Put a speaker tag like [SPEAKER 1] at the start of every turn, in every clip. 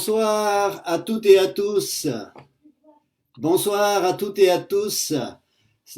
[SPEAKER 1] Bonsoir à toutes et à tous. Bonsoir à toutes et à tous.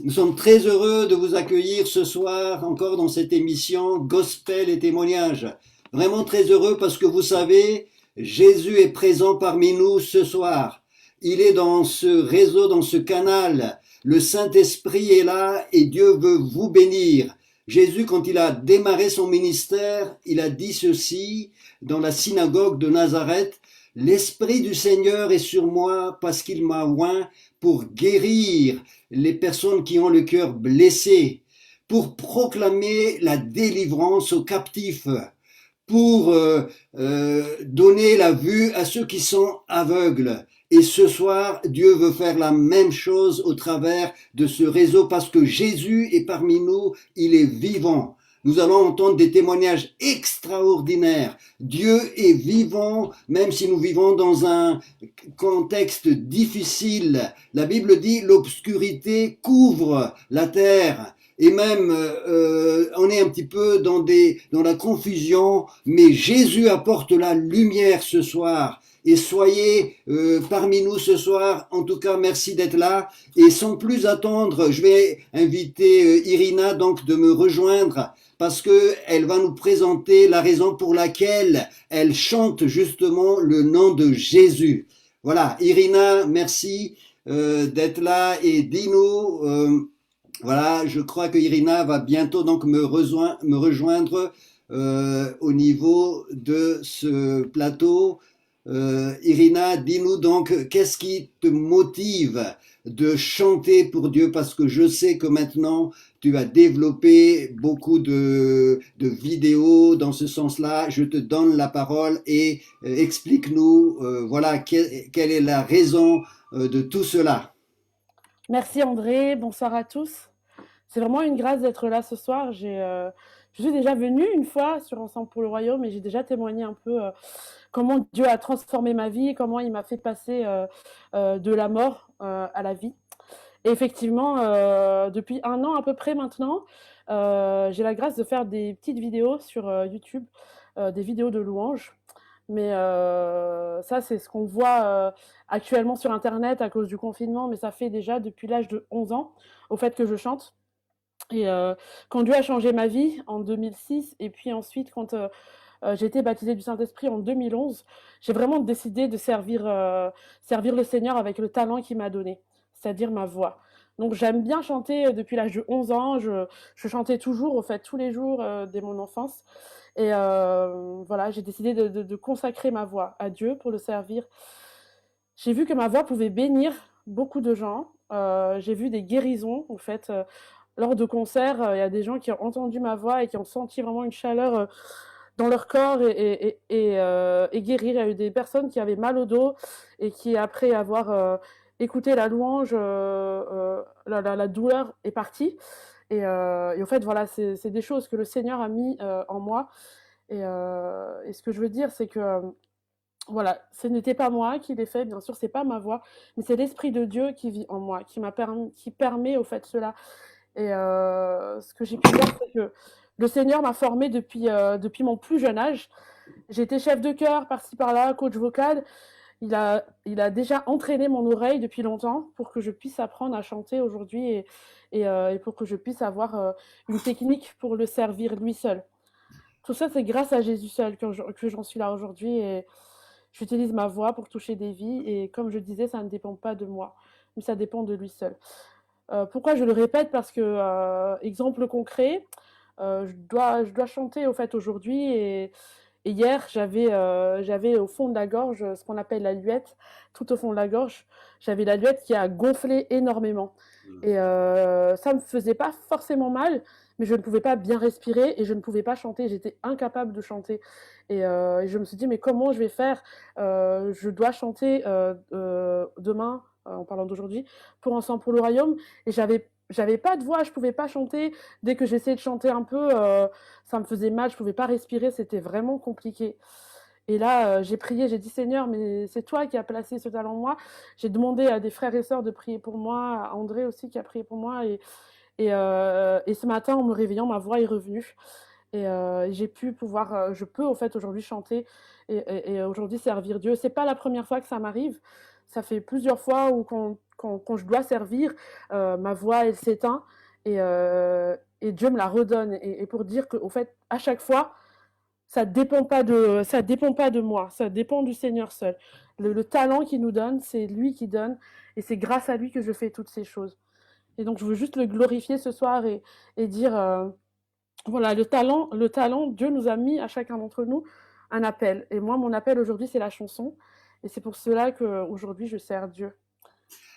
[SPEAKER 1] Nous sommes très heureux de vous accueillir ce soir encore dans cette émission Gospel et témoignages. Vraiment très heureux parce que vous savez, Jésus est présent parmi nous ce soir. Il est dans ce réseau, dans ce canal. Le Saint-Esprit est là et Dieu veut vous bénir. Jésus, quand il a démarré son ministère, il a dit ceci dans la synagogue de Nazareth: L'Esprit du Seigneur est sur moi parce qu'il m'a oint pour guérir les personnes qui ont le cœur blessé, pour proclamer la délivrance aux captifs, pour donner la vue à ceux qui sont aveugles. Et ce soir, Dieu veut faire la même chose au travers de ce réseau parce que Jésus est parmi nous, il est vivant. Nous allons entendre des témoignages extraordinaires. Dieu est vivant, même si nous vivons dans un contexte difficile. La Bible dit l'obscurité couvre la terre. Et même on est un petit peu dans la confusion, mais Jésus apporte la lumière ce soir. Et soyez parmi nous ce soir. En tout cas, merci d'être là. Et sans plus attendre, je vais inviter Irina donc de me rejoindre parce que elle va nous présenter la raison pour laquelle elle chante justement le nom de Jésus. Voilà, Irina, merci d'être là et dis-nous. Voilà, je crois que Irina va bientôt donc me rejoindre au niveau de ce plateau. Irina, dis-nous donc, qu'est-ce qui te motive de chanter pour Dieu? Parce que je sais que maintenant, tu as développé beaucoup de vidéos dans ce sens-là. Je te donne la parole et explique-nous, voilà, quelle est la raison de tout cela.
[SPEAKER 2] Merci André, bonsoir à tous. C'est vraiment une grâce d'être là ce soir. Je suis déjà venue une fois sur Ensemble pour le Royaume et j'ai déjà témoigné un peu comment Dieu a transformé ma vie, comment il m'a fait passer de la mort à la vie. Et effectivement, depuis 1 an à peu près maintenant, j'ai la grâce de faire des petites vidéos sur YouTube, des vidéos de louanges. Mais ça, c'est ce qu'on voit actuellement sur Internet à cause du confinement, mais ça fait déjà depuis l'âge de 11 ans, au fait que je chante. Et quand Dieu a changé ma vie en 2006, et puis ensuite quand j'ai été baptisée du Saint-Esprit en 2011, j'ai vraiment décidé de servir le Seigneur avec le talent qu'il m'a donné, c'est-à-dire ma voix. Donc j'aime bien chanter depuis l'âge de 11 ans, je chantais toujours, au fait, tous les jours dès mon enfance. Et voilà, j'ai décidé de consacrer ma voix à Dieu pour le servir. J'ai vu que ma voix pouvait bénir beaucoup de gens. J'ai vu des guérisons, en fait. Lors de concerts, il y a des gens qui ont entendu ma voix et qui ont senti vraiment une chaleur dans leur corps et guérir. Il y a eu des personnes qui avaient mal au dos et qui, après avoir écouté la louange, la douleur est partie. Et en fait, voilà, c'est des choses que le Seigneur a mis en moi. Et ce que je veux dire, c'est que voilà, ce n'était pas moi qui l'ai fait, bien sûr, c'est pas ma voix, mais c'est l'Esprit de Dieu qui vit en moi, qui permet au fait cela. Et ce que j'ai pu voir, c'est que le Seigneur m'a formée depuis mon plus jeune âge. J'étais chef de chœur par-ci par-là, coach vocal. Il a déjà entraîné mon oreille depuis longtemps pour que je puisse apprendre à chanter aujourd'hui et pour que je puisse avoir une technique pour le servir lui seul. Tout ça, c'est grâce à Jésus seul que j'en suis là aujourd'hui et j'utilise ma voix pour toucher des vies et comme je disais, ça ne dépend pas de moi, mais ça dépend de lui seul. Pourquoi je le répète? Parce que, exemple concret, je dois chanter au fait aujourd'hui et hier j'avais au fond de la gorge ce qu'on appelle la luette, tout au fond de la gorge, j'avais la luette qui a gonflé énormément et ça me faisait pas forcément mal, mais je ne pouvais pas bien respirer et je ne pouvais pas chanter, j'étais incapable de chanter et je me suis dit: «Mais comment je vais faire?» Je dois chanter, demain, en parlant d'aujourd'hui, pour Ensemble pour le Royaume et j'avais pas de voix, je pouvais pas chanter. Dès que j'essayais de chanter un peu, ça me faisait mal, je pouvais pas respirer, c'était vraiment compliqué. Et là, j'ai prié, j'ai dit: «Seigneur, mais c'est toi qui as placé ce talent en moi». J'ai demandé à des frères et sœurs de prier pour moi, à André aussi qui a prié pour moi et ce matin, en me réveillant, ma voix est revenue. Et je peux au fait aujourd'hui chanter et aujourd'hui servir Dieu. C'est pas la première fois que ça m'arrive. Ça fait plusieurs fois où quand je dois servir, ma voix elle s'éteint et Dieu me la redonne. Et pour dire qu'au fait, à chaque fois, ça dépend pas de moi, ça dépend du Seigneur seul. Le talent qu'il nous donne, c'est lui qui donne et c'est grâce à lui que je fais toutes ces choses. Et donc je veux juste le glorifier ce soir et dire voilà, le talent, Dieu nous a mis à chacun d'entre nous un appel. Et moi, mon appel aujourd'hui, c'est la chanson. Et c'est pour cela qu'aujourd'hui, je sers Dieu.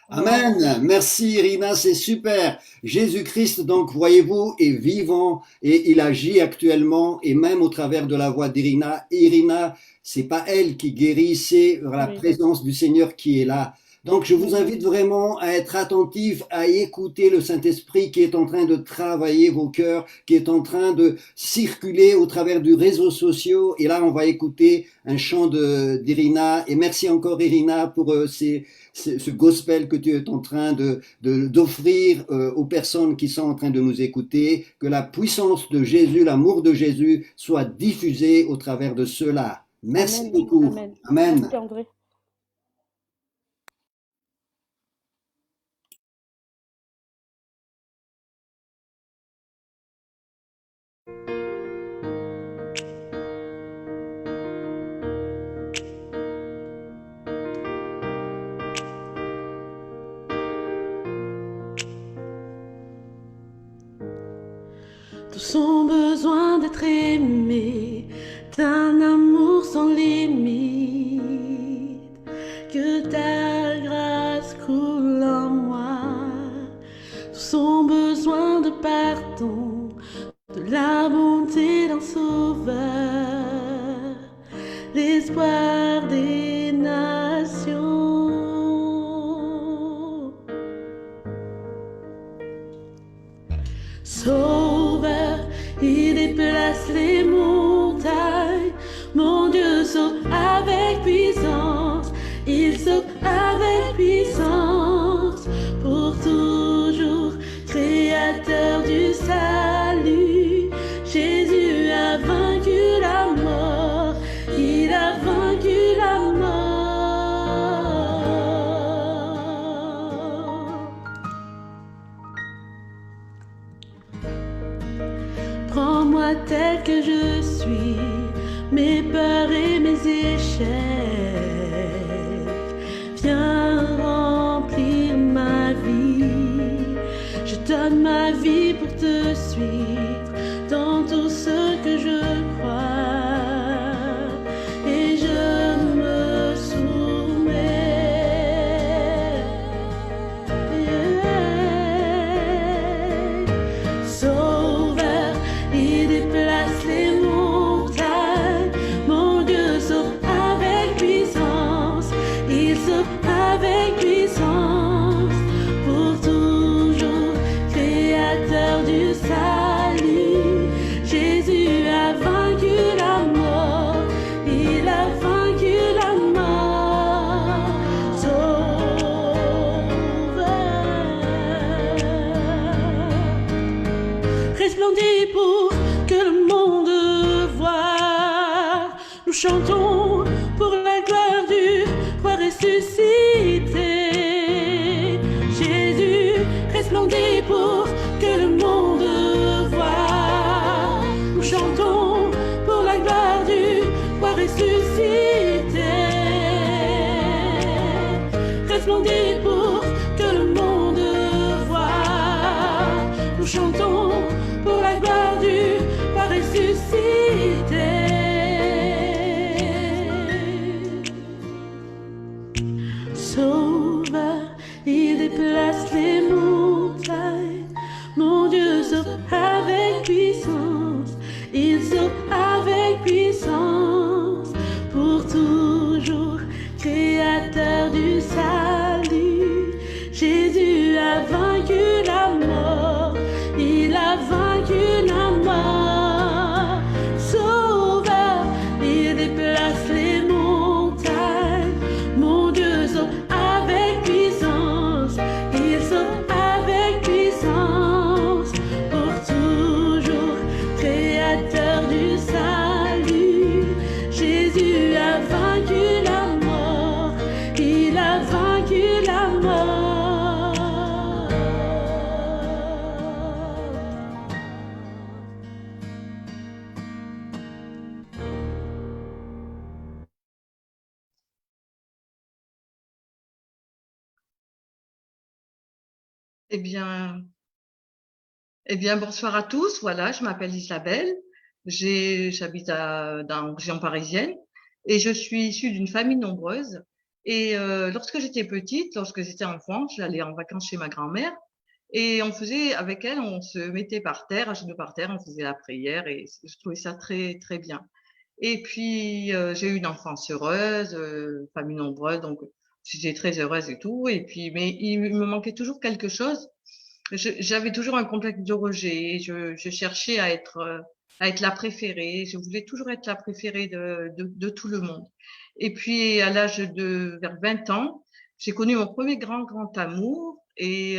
[SPEAKER 2] Voilà.
[SPEAKER 1] Amen. Merci Irina, c'est super. Jésus-Christ, donc, voyez-vous, est vivant et il agit actuellement et même au travers de la voix d'Irina. Irina, c'est pas elle qui guérit, c'est la
[SPEAKER 2] Oui.
[SPEAKER 1] présence du Seigneur qui est là. Donc, je vous invite vraiment à être attentif, à écouter le Saint-Esprit qui est en train de travailler vos cœurs, qui est en train de circuler au travers du réseau social. Et là, on va écouter un chant d'Irina. Et merci encore Irina pour ce gospel que tu es en train d'offrir aux personnes qui sont en train de nous écouter, que la puissance de Jésus, l'amour de Jésus soit diffusé au travers de cela. Merci
[SPEAKER 2] Amen.
[SPEAKER 1] beaucoup.
[SPEAKER 2] Amen.
[SPEAKER 1] Amen.
[SPEAKER 2] Merci André.
[SPEAKER 3] Tous ont besoin d'être aimés, d'un amour sans limite. Que ta grâce coule en moi. Tous ont besoin de pardon, de la bonté d'un sauveur, l'espoir des nations. Sauveur, il déplace les montagnes. Mon Dieu sauve avec puissance. Il sauve avec puissance. Pour toujours, créateur du salut. Jésus a vaincu la mort. Il a vaincu la mort. Prends-moi tel que je suis, mes peurs et mes échecs. Viens remplir ma vie. Je donne ma vie pour te suivre dans tout ce que je crois. Et je me soumets. Sauveur, il déplace les montagnes. Mon Dieu sauve avec puissance. Il sauve avec puissance. Pour toujours, créateur du salut. Jésus a vaincu la mort. Il a vaincu la mort. Sauveur, resplendis pour que le monde voie. Nous chantons pour la gloire du roi ressuscité. Jésus, resplendis pour que le monde voie. Nous chantons pour la gloire du roi ressuscité. Resplendis pour que le monde voie. Nous chantons pour la gloire du roi ressuscité. Sauveur, il déplace les montagnes. Mon Dieu sauve avec puissance. Il sauve avec puissance. Pour toujours, créateur du salut. Jésus a vaincu la mort. Il a vaincu la mort. Sauveur, il déplace les montagnes. Mon Dieu sauve avec puissance. Il sauve vaincu la mort.
[SPEAKER 4] Eh bien, bonsoir à tous. Voilà, je m'appelle Isabelle. J'habite dans la région parisienne et je suis issue d'une famille nombreuse. Et lorsque j'étais petite, lorsque j'étais enfant, j'allais en vacances chez ma grand-mère et on faisait avec elle, on se mettait par terre, à genoux par terre, on faisait la prière et je trouvais ça très très bien. Et puis j'ai eu une enfance heureuse, famille nombreuse, donc j'étais très heureuse et tout. Et puis, mais il me manquait toujours quelque chose. J'avais toujours un complexe de rejet. Je cherchais à être la préférée. Je voulais toujours être la préférée de tout le monde. Et puis, à l'âge de vers 20 ans, j'ai connu mon premier grand amour. Et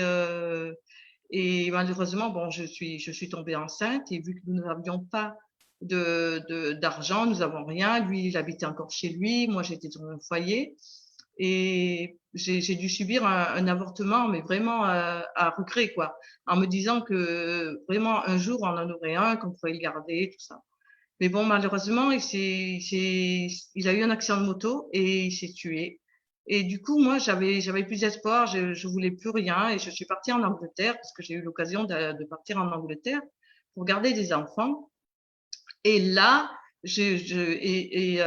[SPEAKER 4] malheureusement, bon, je suis tombée enceinte. Et vu que nous n'avions pas d'argent, nous avons rien. Lui, il habitait encore chez lui. Moi, j'étais dans mon foyer. Et j'ai dû subir un avortement, mais vraiment à regret, quoi, en me disant que vraiment un jour on en aurait un, qu'on pourrait le garder, tout ça. Mais bon, malheureusement, il a eu un accident de moto et il s'est tué. Et du coup, moi, j'avais plus d'espoir, je voulais plus rien et je suis partie en Angleterre parce que j'ai eu l'occasion de partir en Angleterre pour garder des enfants. Et là, et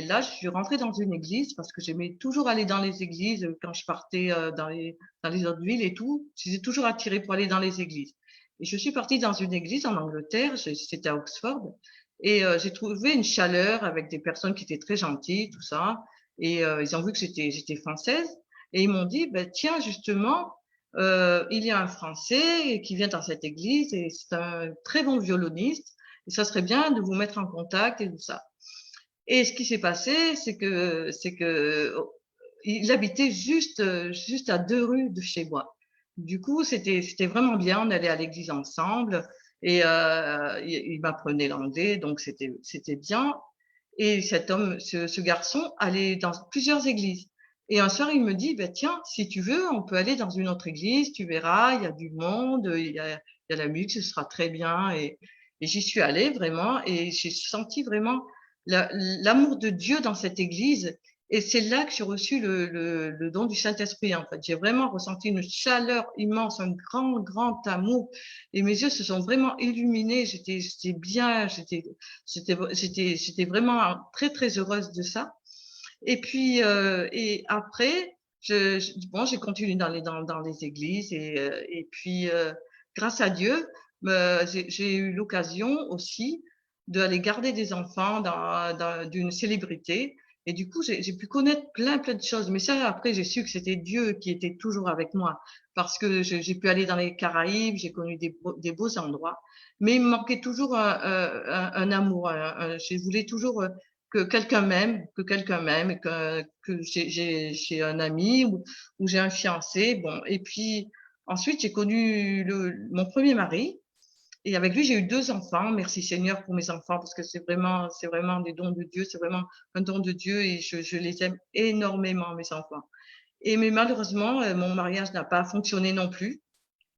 [SPEAKER 4] là, je suis rentrée dans une église parce que j'aimais toujours aller dans les églises quand je partais dans les autres villes et tout. J'étais toujours attirée pour aller dans les églises. Et je suis partie dans une église en Angleterre, c'était à Oxford, et j'ai trouvé une chaleur avec des personnes qui étaient très gentilles, tout ça. Et ils ont vu que j'étais française et ils m'ont dit, ben tiens, justement, il y a un Français qui vient dans cette église et c'est un très bon violoniste. Et ça serait bien de vous mettre en contact et tout ça. Et ce qui s'est passé, c'est que il habitait juste à 2 rues de chez moi. Du coup, c'était vraiment bien. On allait à l'église ensemble et il m'apprenait l'anglais, donc c'était bien. Et cet homme, ce garçon, allait dans plusieurs églises. Et un soir, il me dit, ben tiens, si tu veux, on peut aller dans une autre église. Tu verras, il y a du monde, il y a la musique, ce sera très bien. Et j'y suis allée vraiment et j'ai senti vraiment l'amour de Dieu dans cette église. Et c'est là que j'ai reçu le don du Saint-Esprit, en fait. J'ai vraiment ressenti une chaleur immense, un grand amour. Et mes yeux se sont vraiment illuminés. J'étais bien, j'étais vraiment très, très heureuse de ça. Et puis, et après, bon, j'ai continué dans les églises et puis, grâce à Dieu, j'ai eu l'occasion aussi d'aller garder des enfants d'une célébrité. Et du coup, j'ai pu connaître plein de choses. Mais ça, après, j'ai su que c'était Dieu qui était toujours avec moi. Parce que j'ai pu aller dans les Caraïbes, j'ai connu des beaux endroits. Mais il me manquait toujours un amour. Je voulais toujours que quelqu'un m'aime, et que j'ai un ami ou j'ai un fiancé. Bon. Et puis, ensuite, j'ai connu mon premier mari. Et avec lui, j'ai eu 2 enfants. Merci Seigneur pour mes enfants parce que c'est vraiment des dons de Dieu. C'est vraiment un don de Dieu et je les aime énormément, mes enfants. Mais malheureusement, mon mariage n'a pas fonctionné non plus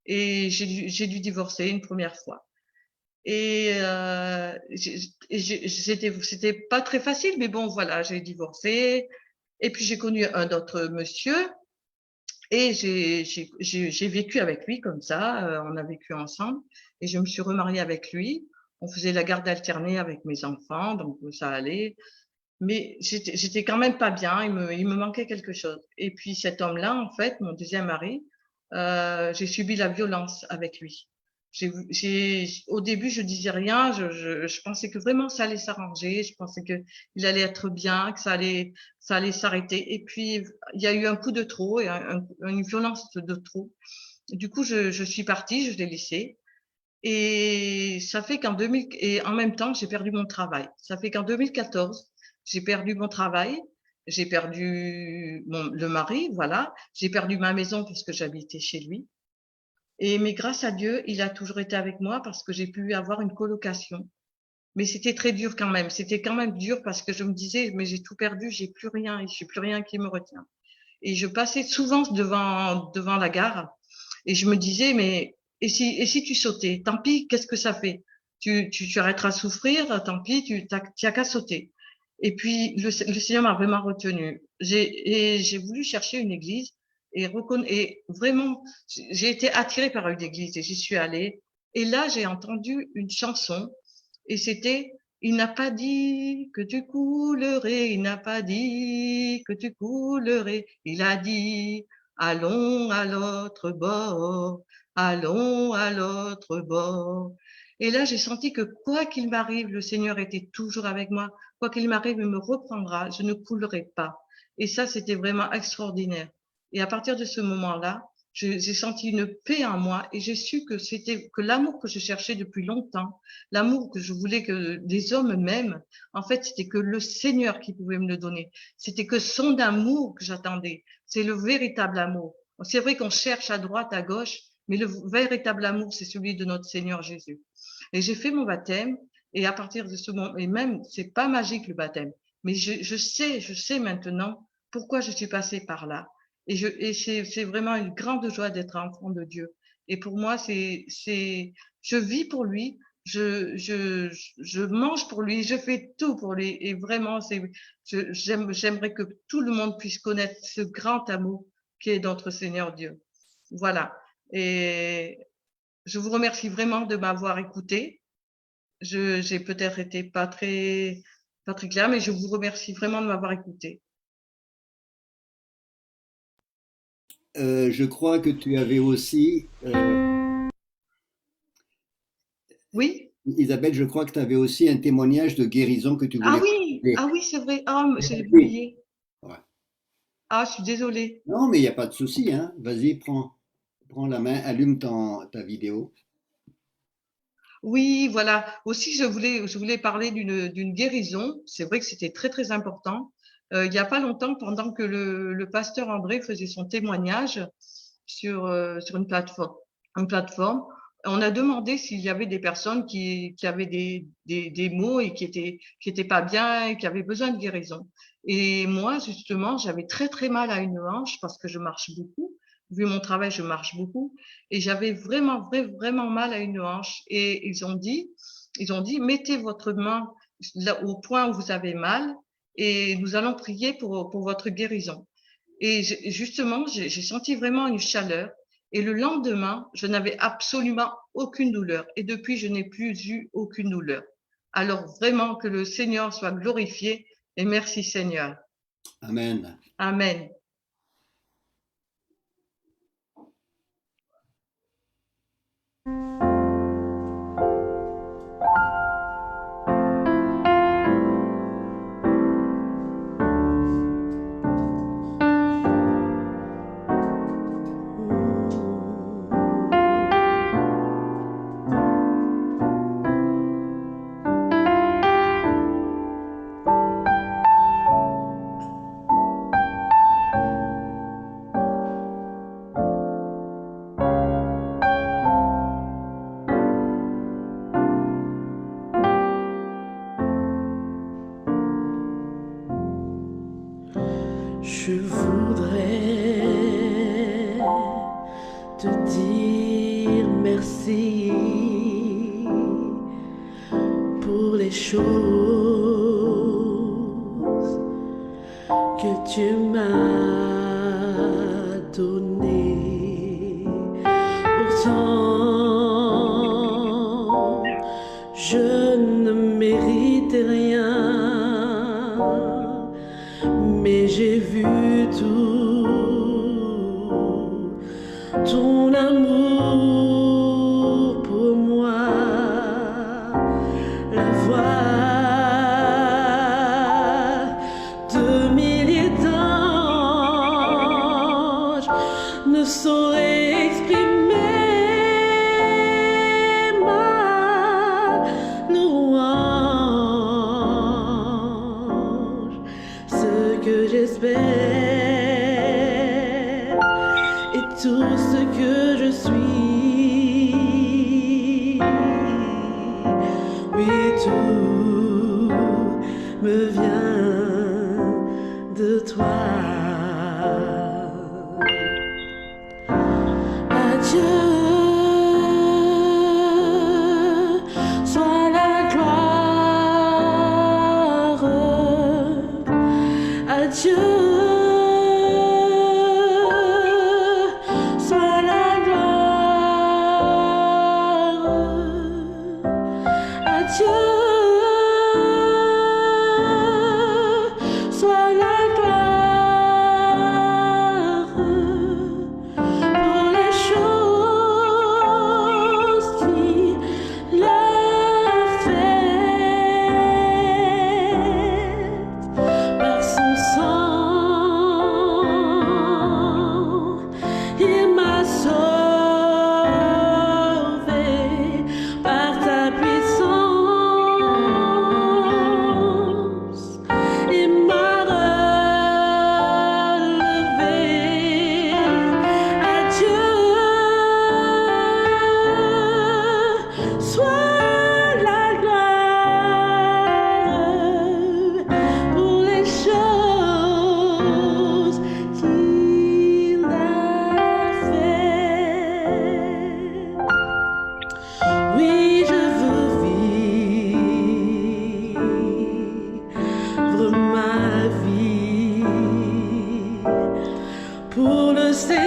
[SPEAKER 4] et j'ai dû divorcer une première fois. Et c'était pas très facile, mais bon, voilà, j'ai divorcé. Et puis j'ai connu un autre monsieur et j'ai vécu avec lui comme ça. On a vécu ensemble et je me suis remariée avec lui. On faisait la garde alternée avec mes enfants, donc ça allait. Mais j'étais quand même pas bien. Il me manquait quelque chose. Et puis cet homme-là, en fait, mon deuxième mari, j'ai subi la violence avec lui. Au début, je disais rien. Je pensais que vraiment ça allait s'arranger. Je pensais que il allait être bien, que ça allait s'arrêter. Et puis il y a eu un coup de trop et une violence de trop. Du coup, je suis partie, je l'ai laissé. Et ça fait et en même temps, j'ai perdu mon travail. Ça fait qu'en 2014, j'ai perdu mon travail, j'ai perdu le mari, voilà. J'ai perdu ma maison parce que j'habitais chez lui. Mais grâce à Dieu, il a toujours été avec moi parce que j'ai pu avoir une colocation. Mais c'était très dur quand même. C'était quand même dur parce que je me disais, mais j'ai tout perdu, j'ai plus rien qui me retient. Et je passais souvent devant la gare et je me disais, mais et si tu sautais? Tant pis, qu'est-ce que ça fait? Tu arrêteras de souffrir, tant pis, tu as qu'à sauter. Et puis, le Seigneur m'a vraiment retenu. J'ai voulu chercher une église et vraiment, j'ai été attirée par une église et j'y suis allée. Et là, j'ai entendu une chanson et c'était il n'a pas dit que tu coulerais, il n'a pas dit que tu coulerais. Il a dit, allons à l'autre bord, allons à l'autre bord. Et là, j'ai senti que quoi qu'il m'arrive, le Seigneur était toujours avec moi. Quoi qu'il m'arrive, il me reprendra. Je ne coulerai pas. Et ça, c'était vraiment extraordinaire. Et à partir de ce moment-là, j'ai senti une paix en moi et j'ai su que c'était que l'amour que je cherchais depuis longtemps, l'amour que je voulais que des hommes m'aiment, en fait, c'était que le Seigneur qui pouvait me le donner. C'était que son amour que j'attendais. C'est le véritable amour. C'est vrai qu'on cherche à droite, à gauche, mais le véritable amour, c'est celui de notre Seigneur Jésus. Et j'ai fait mon baptême et à partir de ce moment, et même, c'est pas magique le baptême, mais je sais maintenant pourquoi je suis passée par là. Et c'est vraiment une grande joie d'être enfant de Dieu. Et pour moi, je vis pour lui, je mange pour lui, je fais tout pour lui. Et vraiment, j'aimerais que tout le monde puisse connaître ce grand amour qui est notre Seigneur Dieu. Voilà. Et je vous remercie vraiment de m'avoir écouté. J'ai peut-être été pas très claire, mais je vous remercie vraiment de m'avoir écouté.
[SPEAKER 1] Je crois que tu avais aussi,
[SPEAKER 4] Oui?
[SPEAKER 1] Isabelle, je crois que tu avais aussi un témoignage de guérison que tu voulais partager.
[SPEAKER 4] Ah oui, c'est vrai. Ah, j'ai
[SPEAKER 1] Oui.
[SPEAKER 4] oublié.
[SPEAKER 1] Ouais.
[SPEAKER 4] Ah, je suis désolée.
[SPEAKER 1] Non, mais il n'y a pas de souci, hein. Vas-y, prends la main, allume ta vidéo.
[SPEAKER 4] Oui, voilà. Aussi, je voulais parler d'une guérison. C'est vrai que c'était très, très important. Il y a pas longtemps, pendant que le pasteur André faisait son témoignage sur une plateforme, on a demandé s'il y avait des personnes qui avaient des maux et qui étaient pas bien et qui avaient besoin de guérison. Et moi, justement, j'avais très, très mal à une hanche parce que je marche beaucoup. Vu mon travail, je marche beaucoup. Et j'avais vraiment mal à une hanche. Et ils ont dit, mettez votre main là, au point où vous avez mal et nous allons prier pour votre guérison. Et justement, j'ai senti vraiment une chaleur. Et le lendemain, je n'avais absolument aucune douleur. Et depuis, je n'ai plus eu aucune douleur. Alors vraiment que le Seigneur soit glorifié et merci Seigneur.
[SPEAKER 1] Amen.
[SPEAKER 4] Amen.
[SPEAKER 3] Je voudrais te dire merci pour les choses que tu m'as données. Pourtant, je ne mérite rien. Mais j'ai vu tout ton amour pour moi, la voix de milliers d'anges ne saurait exprimer ma louange. Ce que j'espère et tout ce que je suis, oui, tout me vient de toi.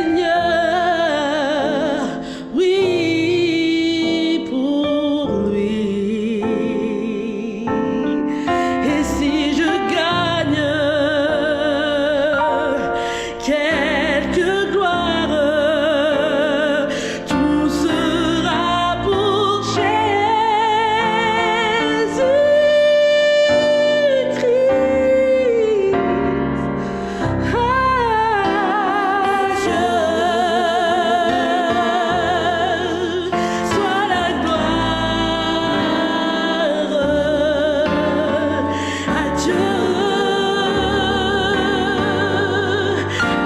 [SPEAKER 3] Seigneur, oui, pour lui. Et si je gagne quelques gloires, tout sera pour Jésus-Christ. Soit la gloire à Dieu,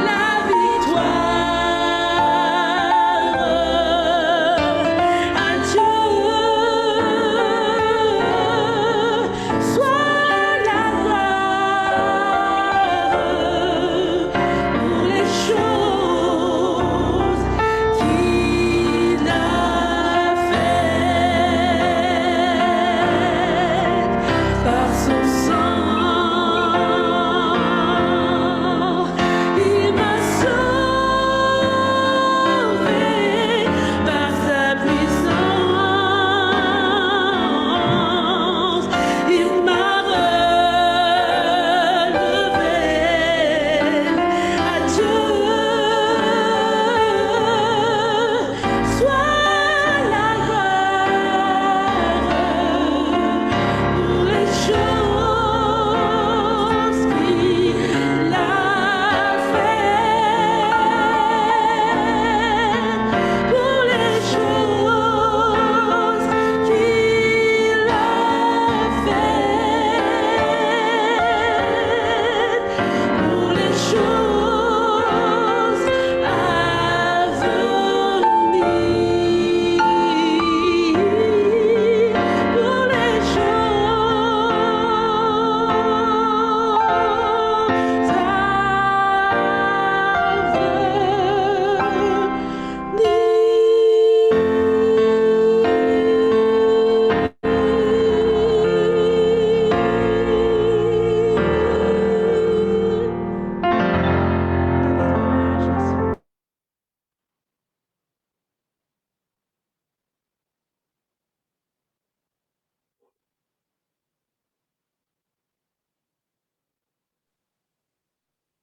[SPEAKER 3] la victoire à Dieu, soit la gloire pour les choses qu'il a faites par son sang. Il m'a sauvé par sa puissance. Il m'a relevé. À Dieu soit la gloire pour les choses qu'il a faites, pour les choses qu'il a faites, pour les choses à venir, pour les choses à venir.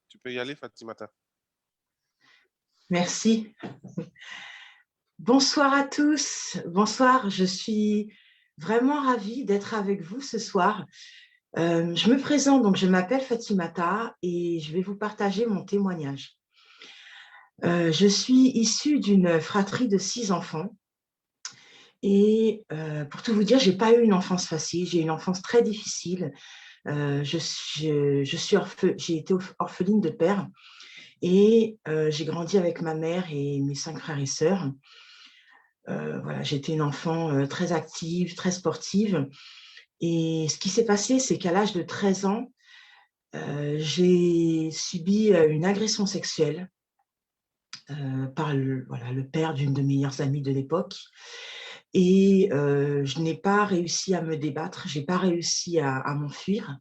[SPEAKER 5] Tu peux y aller, Fatimata.
[SPEAKER 6] Merci. Bonsoir à tous. Bonsoir, je suis vraiment ravie d'être avec vous ce soir. Je me présente, donc je m'appelle Fatimata et je vais vous partager mon témoignage. Je suis issue d'une fratrie de 6 enfants et pour tout vous dire, je n'ai pas eu une enfance facile, j'ai eu une enfance très difficile. J'ai été orpheline de père et j'ai grandi avec ma mère et mes 5 frères et sœurs. Voilà, j'étais une enfant très active, très sportive. Et ce qui s'est passé, c'est qu'à l'âge de 13 ans, j'ai subi une agression sexuelle par le père d'une de mes meilleures amies de l'époque. Et je n'ai pas réussi à me débattre, je n'ai pas réussi à m'enfuir.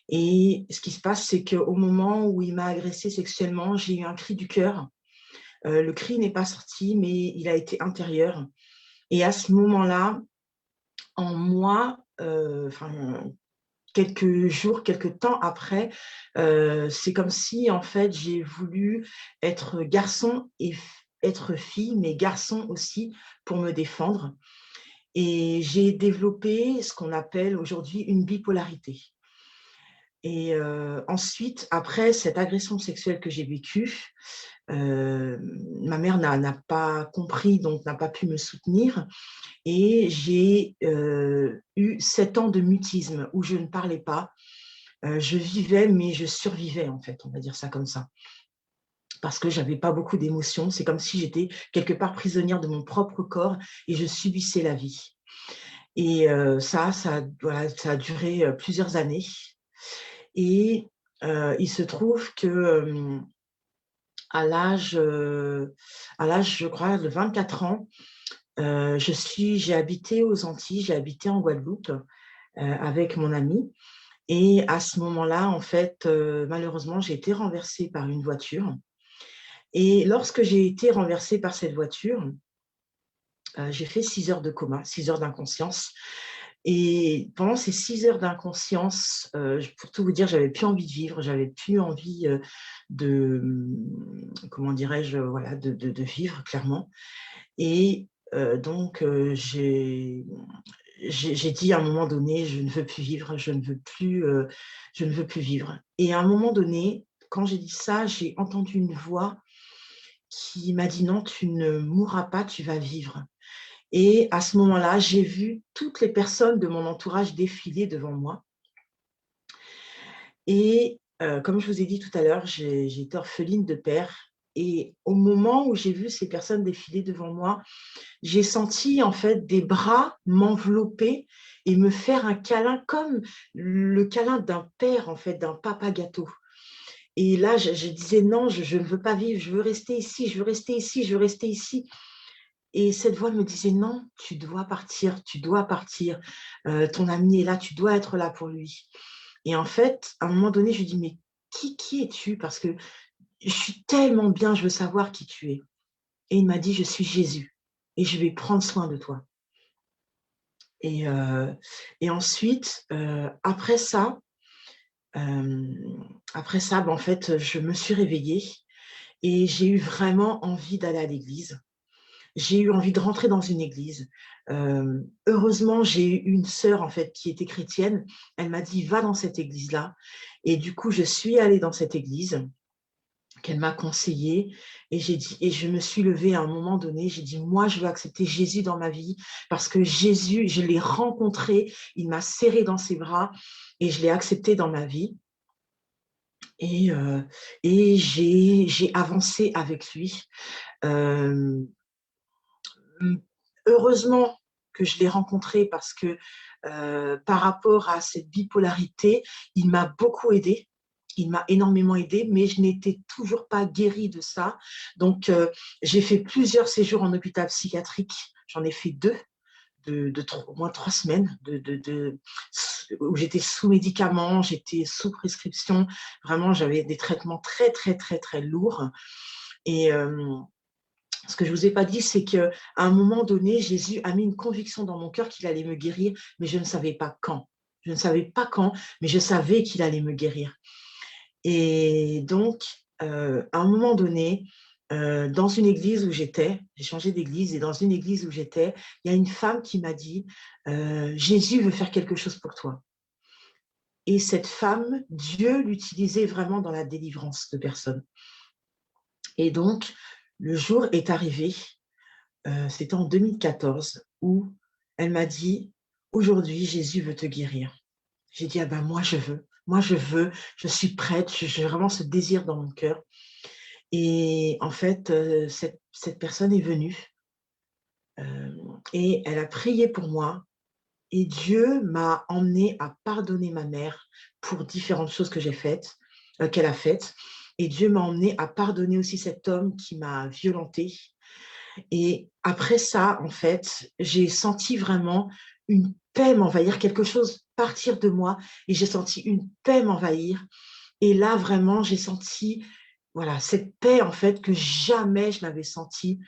[SPEAKER 6] Et ce qui se passe, c'est qu'au moment où il m'a agressée sexuellement, j'ai eu un cri du cœur. Le cri n'est pas sorti, mais il a été intérieur. Et à ce moment-là, en moi, quelques jours, quelques temps après, c'est comme si, en fait, j'ai voulu être garçon et être fille, mais garçon aussi pour me défendre. Et j'ai développé ce qu'on appelle aujourd'hui une bipolarité. Et ensuite, après cette agression sexuelle que j'ai vécue, ma mère n'a pas compris, donc n'a pas pu me soutenir. Et j'ai eu 7 ans de mutisme où je ne parlais pas. Je vivais, mais je survivais, en fait, on va dire ça comme ça. Parce que je n'avais pas beaucoup d'émotions. C'est comme si j'étais quelque part prisonnière de mon propre corps et je subissais la vie. Et ça a duré plusieurs années. Et il se trouve que à l'âge, je crois, de 24 ans, j'ai habité aux Antilles, j'ai habité en Guadeloupe avec mon ami. Et à ce moment-là, en fait, malheureusement, j'ai été renversée par une voiture. Et lorsque j'ai été renversée par cette voiture, j'ai fait 6 heures de coma, 6 heures d'inconscience. Et pendant ces 6 heures d'inconscience, pour tout vous dire, j'avais plus envie de vivre, j'avais plus envie comment dirais-je, voilà, de vivre clairement. Et donc, j'ai dit à un moment donné, je ne veux plus vivre, je ne veux plus vivre. Et à un moment donné, quand j'ai dit ça, j'ai entendu une voix qui m'a dit non, tu ne mourras pas, tu vas vivre. Et à ce moment-là, j'ai vu toutes les personnes de mon entourage défiler devant moi. Et comme je vous ai dit tout à l'heure, j'ai été orpheline de père. Et au moment où j'ai vu ces personnes défiler devant moi, j'ai senti en fait des bras m'envelopper et me faire un câlin comme le câlin d'un père, en fait, d'un papa gâteau. Et là, je disais non, je ne veux pas vivre, je veux rester ici, je veux rester ici, je veux rester ici. Et cette voix me disait non, tu dois partir, tu dois partir. Ton ami est là, tu dois être là pour lui. Et en fait, à un moment donné, je lui dis mais qui es-tu? Parce que je suis tellement bien, je veux savoir qui tu es. Et il m'a dit je suis Jésus et je vais prendre soin de toi. Et ensuite, après ça, ben, en fait, je me suis réveillée et j'ai eu vraiment envie d'aller à l'église. J'ai eu envie de rentrer dans une église. Heureusement, j'ai eu une sœur en fait qui était chrétienne. Elle m'a dit va dans cette église-là. Et du coup, je suis allée dans cette église qu'elle m'a conseillée et je me suis levée à un moment donné. J'ai dit moi, je veux accepter Jésus dans ma vie parce que Jésus, je l'ai rencontré, il m'a serré dans ses bras et je l'ai accepté dans ma vie. Et j'ai avancé avec lui. Heureusement que je l'ai rencontré parce que par rapport à cette bipolarité, il m'a beaucoup aidée. Il m'a énormément aidée, mais je n'étais toujours pas guérie de ça. Donc, j'ai fait plusieurs séjours en hôpital psychiatrique. J'en ai fait 2, au moins 3 semaines, où j'étais sous médicaments, j'étais sous prescription. Vraiment, j'avais des traitements très, très, très, très lourds. Et ce que je ne vous ai pas dit, c'est qu'à un moment donné, Jésus a mis une conviction dans mon cœur qu'il allait me guérir, mais je ne savais pas quand. Je ne savais pas quand, mais je savais qu'il allait me guérir. Et donc, à un moment donné, dans une église où j'étais, j'ai changé d'église, et dans une église où j'étais, il y a une femme qui m'a dit Jésus veut faire quelque chose pour toi. Et cette femme, Dieu l'utilisait vraiment dans la délivrance de personnes. Et donc, le jour est arrivé, c'était en 2014, où elle m'a dit aujourd'hui, Jésus veut te guérir. J'ai dit ah ben moi je veux, je suis prête, j'ai vraiment ce désir dans mon cœur. Et en fait, cette personne est venue et elle a prié pour moi. Et Dieu m'a emmenée à pardonner ma mère pour différentes choses que j'ai faites, qu'elle a faites. Et Dieu m'a emmenée à pardonner aussi cet homme qui m'a violentée. Et après ça, en fait, j'ai senti vraiment une paix m'envahir, quelque chose partir de moi. Et j'ai senti une paix m'envahir. Et là, vraiment, j'ai senti voilà, cette paix, en fait, que jamais je n'avais sentie.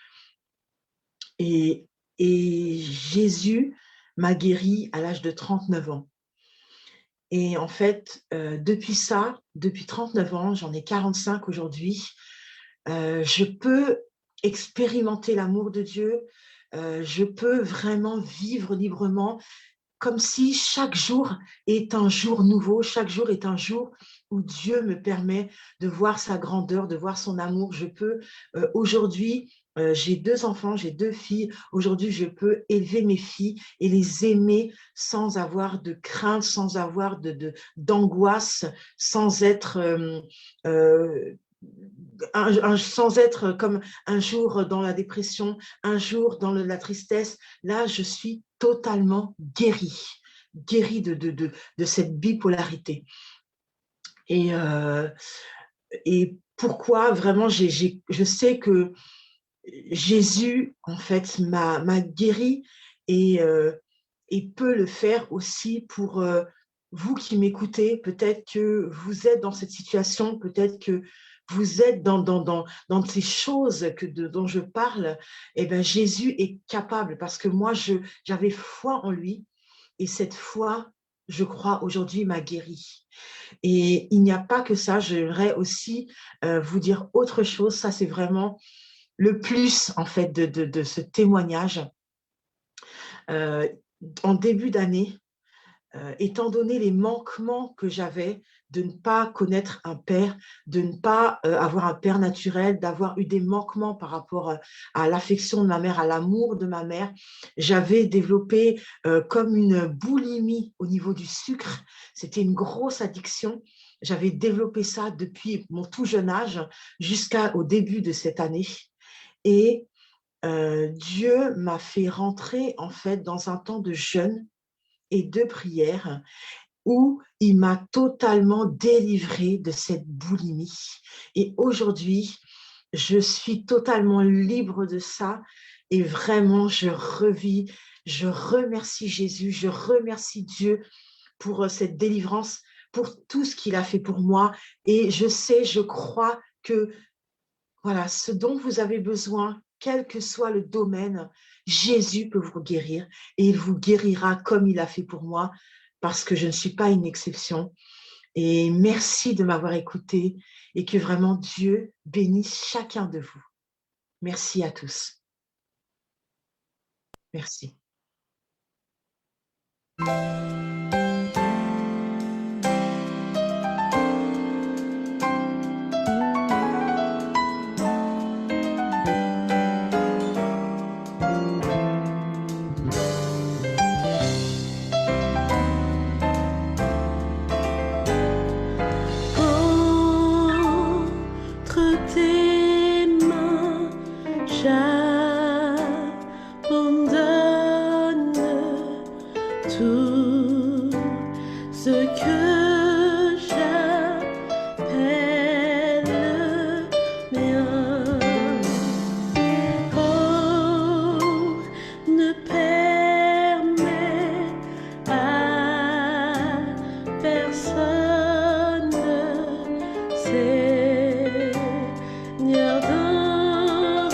[SPEAKER 6] Et Jésus m'a guérie à l'âge de 39 ans. Et en fait, depuis 39 ans, j'en ai 45 aujourd'hui, je peux expérimenter l'amour de Dieu, je peux vraiment vivre librement, comme si chaque jour est un jour nouveau, chaque jour est un jour où Dieu me permet de voir sa grandeur, de voir son amour. Je peux aujourd'hui, j'ai 2 enfants, j'ai 2 filles. Aujourd'hui, je peux élever mes filles et les aimer sans avoir de crainte, sans avoir d'angoisse, sans être sans être comme un jour dans la dépression, un jour dans la tristesse. Là, je suis totalement guérie de cette bipolarité. Et pourquoi vraiment, je sais que Jésus, en fait, m'a guérie et peut le faire aussi pour vous qui m'écoutez. Peut-être que vous êtes dans cette situation, peut-être que vous êtes dans ces choses dont je parle, eh ben, Jésus est capable parce que moi, j'avais foi en lui et cette foi, je crois, aujourd'hui m'a guéri. Et il n'y a pas que ça, j'aimerais aussi vous dire autre chose. Ça, c'est vraiment le plus, en fait, de ce témoignage. En début d'année, étant donné les manquements que j'avais de ne pas connaître un père, de ne pas avoir un père naturel, d'avoir eu des manquements par rapport à l'affection de ma mère, à l'amour de ma mère, j'avais développé comme une boulimie au niveau du sucre. C'était une grosse addiction. J'avais développé ça depuis mon tout jeune âge jusqu'au début de cette année. Et Dieu m'a fait rentrer en fait dans un temps de jeûne et de prière où il m'a totalement délivrée de cette boulimie. Et aujourd'hui, je suis totalement libre de ça et vraiment, je revis, je remercie Jésus, je remercie Dieu pour cette délivrance, pour tout ce qu'il a fait pour moi. Et je sais, je crois que voilà, ce dont vous avez besoin, quel que soit le domaine, Jésus peut vous guérir et il vous guérira comme il a fait pour moi parce que je ne suis pas une exception. Et merci de m'avoir écouté et que vraiment Dieu bénisse chacun de vous. Merci à tous. Merci.
[SPEAKER 3] Entre tes mains, j'abandonne tout ce que j'appelle mien. Oh, ne permets à personne, Seigneur, d'en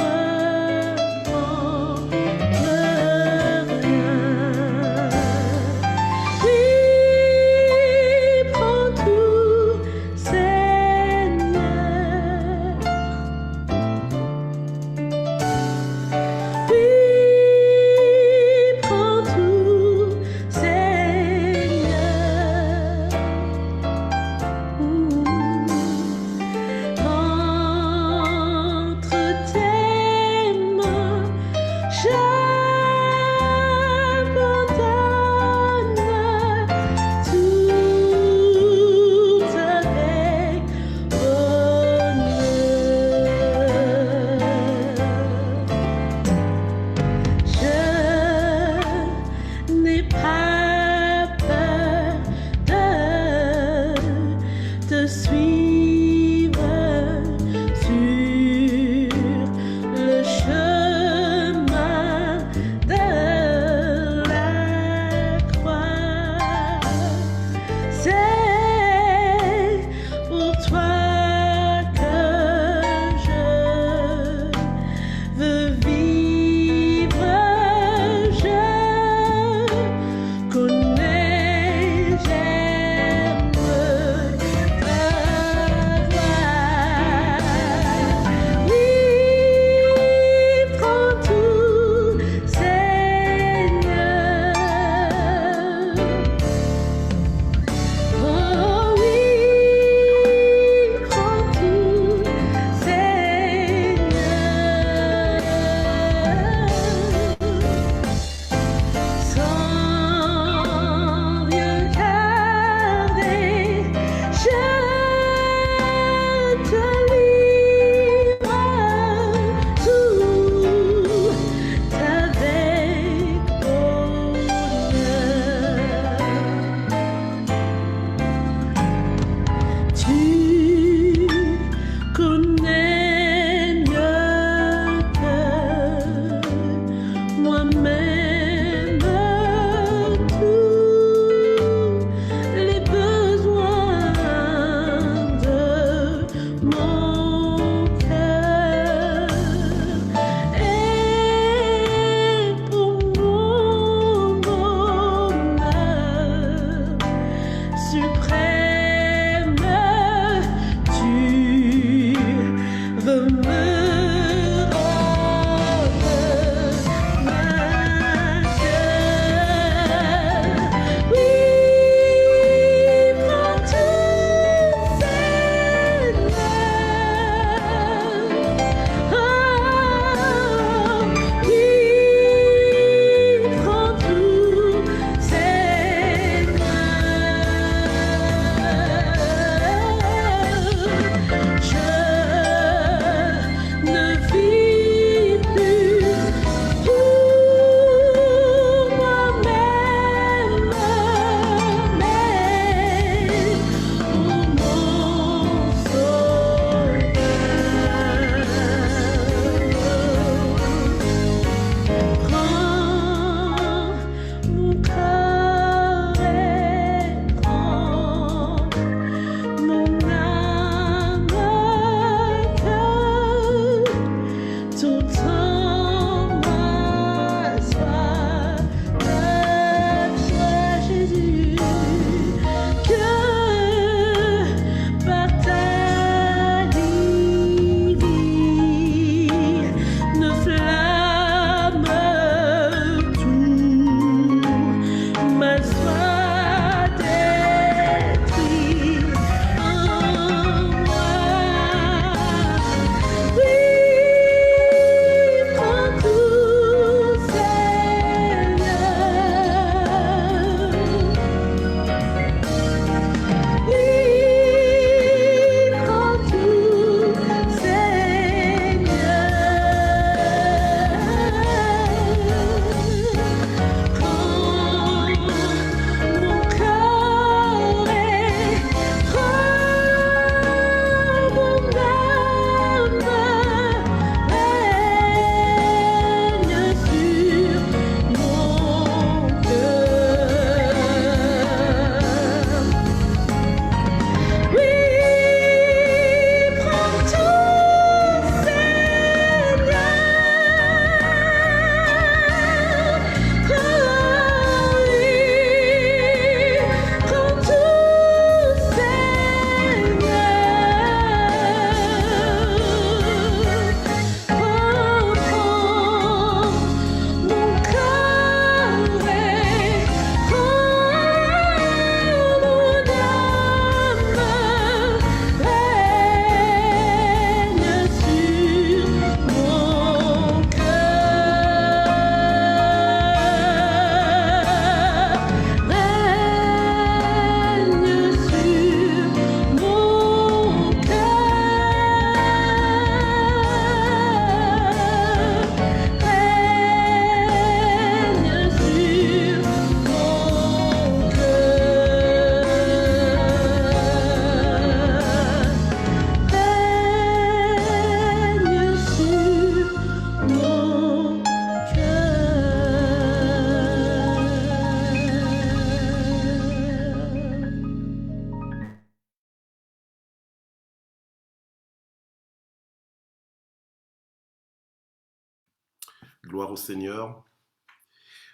[SPEAKER 7] Gloire au Seigneur.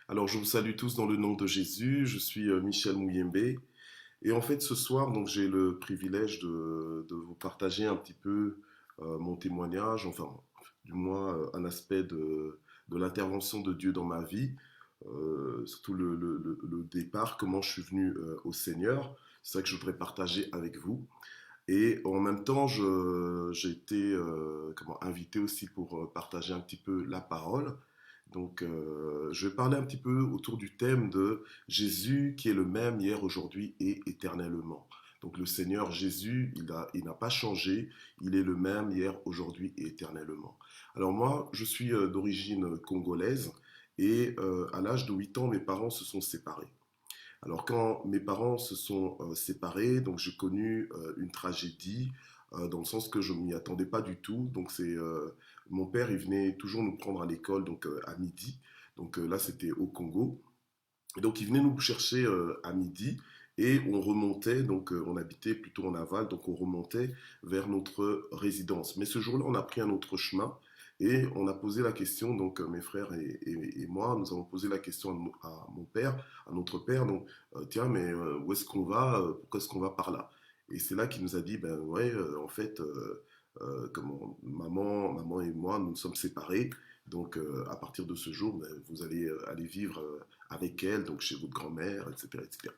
[SPEAKER 7] Alors, je vous salue tous dans le nom de Jésus. Je suis Michel Mouyembe. Et en fait, ce soir, donc, j'ai le privilège de vous partager un petit peu mon témoignage, enfin, du moins un aspect de l'intervention de Dieu dans ma vie, surtout le départ, comment je suis venu au Seigneur. C'est ça que je voudrais partager avec vous. Et en même temps, j'ai été invité aussi pour partager un petit peu la parole. Donc, je vais parler un petit peu autour du thème de Jésus qui est le même hier, aujourd'hui et éternellement. Donc, le Seigneur Jésus, il n'a pas changé, il est le même hier, aujourd'hui et éternellement. Alors moi, je suis d'origine congolaise et à l'âge de 8 ans, mes parents se sont séparés. Alors quand mes parents se sont séparés, donc j'ai connu une tragédie dans le sens que je ne m'y attendais pas du tout. Donc c'est mon père, il venait toujours nous prendre à l'école donc à midi. Donc là c'était au Congo. Et donc il venait nous chercher à midi et on remontait, donc on habitait plutôt en aval, donc on remontait vers notre résidence. Mais ce jour-là, on a pris un autre chemin et on a posé la question, donc mes frères et moi, nous avons posé la question à mon père, à notre père, donc tiens, mais où est-ce qu'on va, pourquoi est-ce qu'on va par là? Et c'est là qu'il nous a dit, ben ouais, en fait, comment, maman et moi, nous sommes séparés. Donc, à partir de ce jour, ben, vous allez aller vivre avec elle, donc chez votre grand-mère, etc., etc.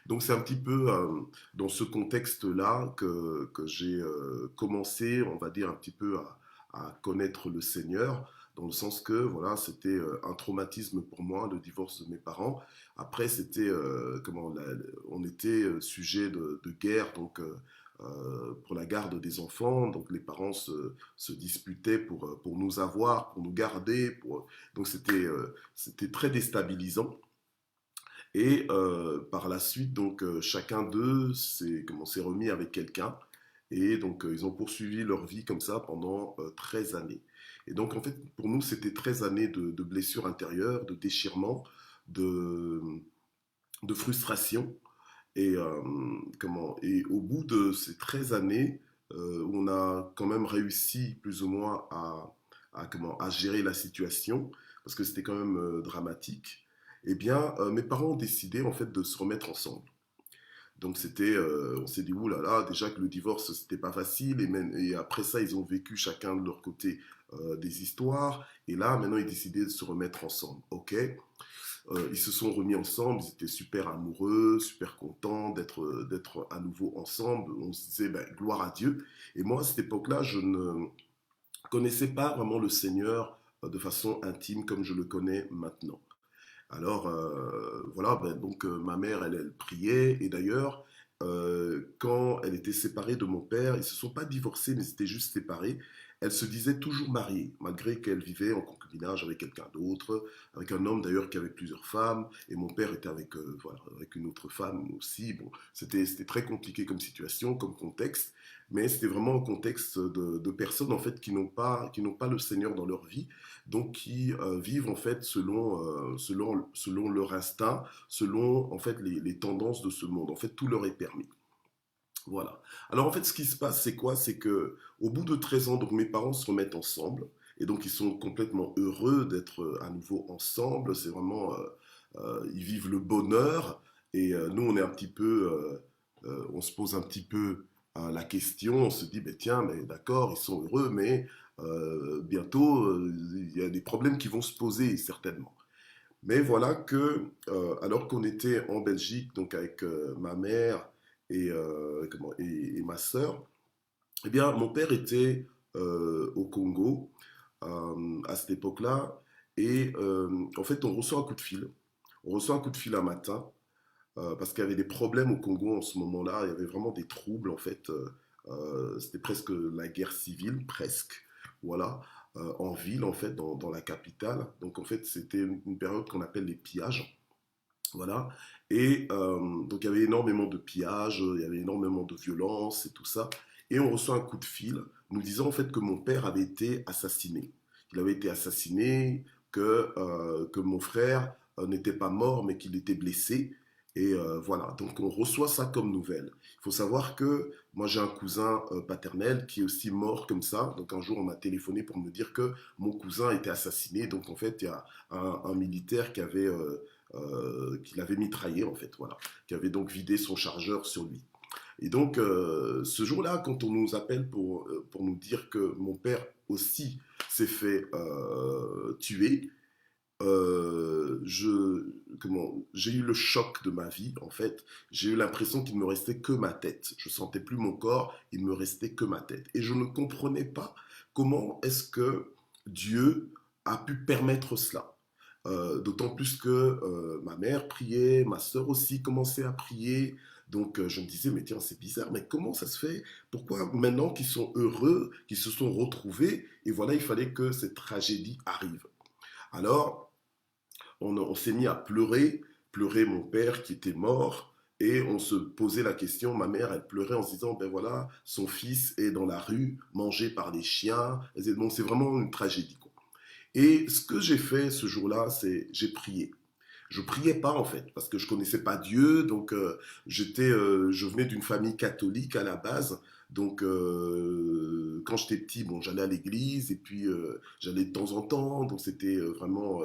[SPEAKER 7] Donc, c'est un petit peu dans ce contexte-là que j'ai commencé, on va dire, un petit peu à connaître le Seigneur, dans le sens que, voilà, c'était un traumatisme pour moi, le divorce de mes parents. Après, c'était, on était sujet de guerre, donc pour la garde des enfants, donc les parents se disputaient pour nous avoir, pour nous garder, donc c'était très déstabilisant. Et par la suite, donc chacun d'eux s'est remis avec quelqu'un, et donc ils ont poursuivi leur vie comme ça pendant 13 années. Et donc en fait, pour nous, c'était 13 années de blessures intérieures, de déchirements, de, de frustration. Et, et au bout de ces 13 années, où on a quand même réussi plus ou moins à gérer la situation, parce que c'était quand même dramatique, eh bien, mes parents ont décidé en fait de se remettre ensemble. Donc c'était, on s'est dit, oulala, déjà que le divorce, c'était pas facile, et après ça, ils ont vécu chacun de leur côté des histoires, et là, maintenant, ils décidaient de se remettre ensemble. Ok, ils se sont remis ensemble, ils étaient super amoureux, super contents d'être à nouveau ensemble. On se disait, ben, gloire à Dieu. Et moi, à cette époque-là, je ne connaissais pas vraiment le Seigneur de façon intime comme je le connais maintenant. Alors, voilà, ben, donc ma mère, elle priait. Et d'ailleurs, quand elle était séparée de mon père, ils ne se sont pas divorcés, mais ils étaient juste séparés. Elle se disait toujours mariée, malgré qu'elle vivait en concubinage avec quelqu'un d'autre, avec un homme d'ailleurs qui avait plusieurs femmes, et mon père était avec, voilà, avec une autre femme aussi. Bon, c'était très compliqué comme situation, comme contexte, mais c'était vraiment un contexte de personnes en fait qui n'ont pas le Seigneur dans leur vie, donc qui vivent en fait selon leur instinct, selon en fait les tendances de ce monde. En fait, tout leur est permis. Voilà. Alors en fait, ce qui se passe, c'est quoi? C'est que au bout de 13 ans, donc mes parents se remettent ensemble et donc ils sont complètement heureux d'être à nouveau ensemble. C'est vraiment, ils vivent le bonheur et nous, on est un petit peu, on se pose un petit peu la question. On se dit, ben tiens, mais d'accord, ils sont heureux, mais bientôt, il y a des problèmes qui vont se poser certainement. Mais voilà que, alors qu'on était en Belgique, donc avec ma mère et ma sœur, eh bien, mon père était au Congo à cette époque-là, et en fait, on reçoit un coup de fil. On reçoit un coup de fil un matin, parce qu'il y avait des problèmes au Congo en ce moment-là, il y avait vraiment des troubles, en fait. C'était presque la guerre civile, presque, voilà, en ville, en fait, dans la capitale. Donc, en fait, c'était une période qu'on appelle les pillages. Voilà. Et donc il y avait énormément de pillages, il y avait énormément de violence et tout ça. Et on reçoit un coup de fil nous disant en fait que mon père avait été assassiné. Il avait été assassiné, que mon frère n'était pas mort mais qu'il était blessé. Et voilà, donc on reçoit ça comme nouvelle. Il faut savoir que moi j'ai un cousin paternel qui est aussi mort comme ça. Donc un jour on m'a téléphoné pour me dire que mon cousin était assassiné. Donc en fait il y a un militaire qui l'avait mitraillé en fait, voilà, qui avait donc vidé son chargeur sur lui. Et donc ce jour-là, quand on nous appelle pour nous dire que mon père aussi s'est fait tuer, j'ai eu le choc de ma vie, en fait. J'ai eu l'impression qu'il me restait que ma tête. Je sentais plus mon corps, il me restait que ma tête. Et je ne comprenais pas comment est-ce que Dieu a pu permettre cela. D'autant plus que ma mère priait, ma sœur aussi commençait à prier. Donc je me disais, mais tiens, c'est bizarre, mais comment ça se fait? Pourquoi maintenant qu'ils sont heureux, qu'ils se sont retrouvés, et voilà, il fallait que cette tragédie arrive. Alors, on s'est mis à pleurer mon père qui était mort, et on se posait la question, ma mère, elle pleurait en se disant, ben voilà, son fils est dans la rue, mangé par des chiens. Bon, c'est vraiment une tragédie, quoi. Et ce que j'ai fait ce jour-là, c'est j'ai prié. Je priais pas en fait, parce que je connaissais pas Dieu, donc je venais d'une famille catholique à la base, donc quand j'étais petit, bon, j'allais à l'église et puis j'allais de temps en temps, donc c'était vraiment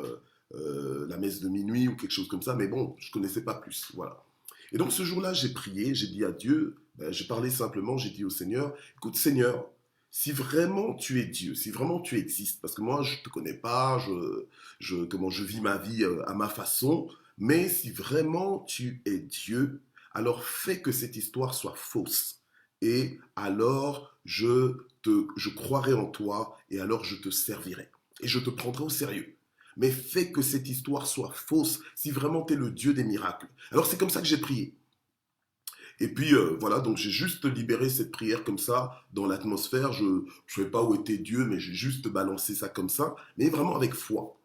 [SPEAKER 7] la messe de minuit ou quelque chose comme ça, mais bon, je connaissais pas plus, voilà. Et donc ce jour-là, j'ai prié, j'ai dit à Dieu, j'ai parlé simplement, j'ai dit au Seigneur, écoute Seigneur, si vraiment tu es Dieu, si vraiment tu existes, parce que moi je te connais pas, comment je vis ma vie à ma façon, mais si vraiment tu es Dieu, alors fais que cette histoire soit fausse. Et alors je croirai en toi et alors je te servirai. Et je te prendrai au sérieux. Mais fais que cette histoire soit fausse si vraiment tu es le Dieu des miracles. Alors c'est comme ça que j'ai prié. Et puis voilà, donc j'ai juste libéré cette prière comme ça dans l'atmosphère. Je ne savais pas où était Dieu, mais j'ai juste balancé ça comme ça, mais vraiment avec foi.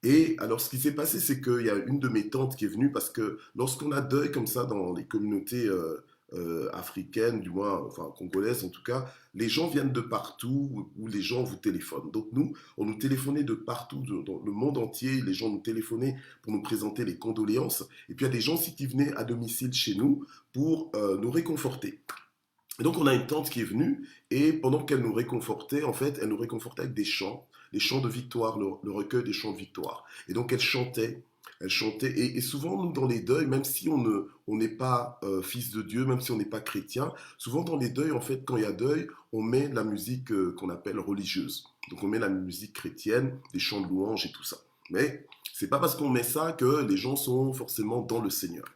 [SPEAKER 7] Et alors, ce qui s'est passé, c'est qu'il y a une de mes tantes qui est venue parce que lorsqu'on a deuil comme ça dans les communautés africaines, du moins, enfin congolaises en tout cas, les gens viennent de partout où les gens vous téléphonent. Donc nous, on nous téléphonait de partout, dans le monde entier, les gens nous téléphonaient pour nous présenter les condoléances. Et puis il y a des gens aussi qui venaient à domicile chez nous pour nous réconforter. Et donc on a une tante qui est venue et pendant qu'elle nous réconfortait, en fait, elle nous réconfortait avec des chants, les chants de victoire, le recueil des chants de victoire. Et donc elle chantait et souvent nous dans les deuils, même si on n'est pas fils de Dieu, même si on n'est pas chrétien, souvent dans les deuils, en fait, quand il y a deuil, on met la musique qu'on appelle religieuse. Donc on met la musique chrétienne, des chants de louange et tout ça. Mais c'est pas parce qu'on met ça que les gens sont forcément dans le Seigneur.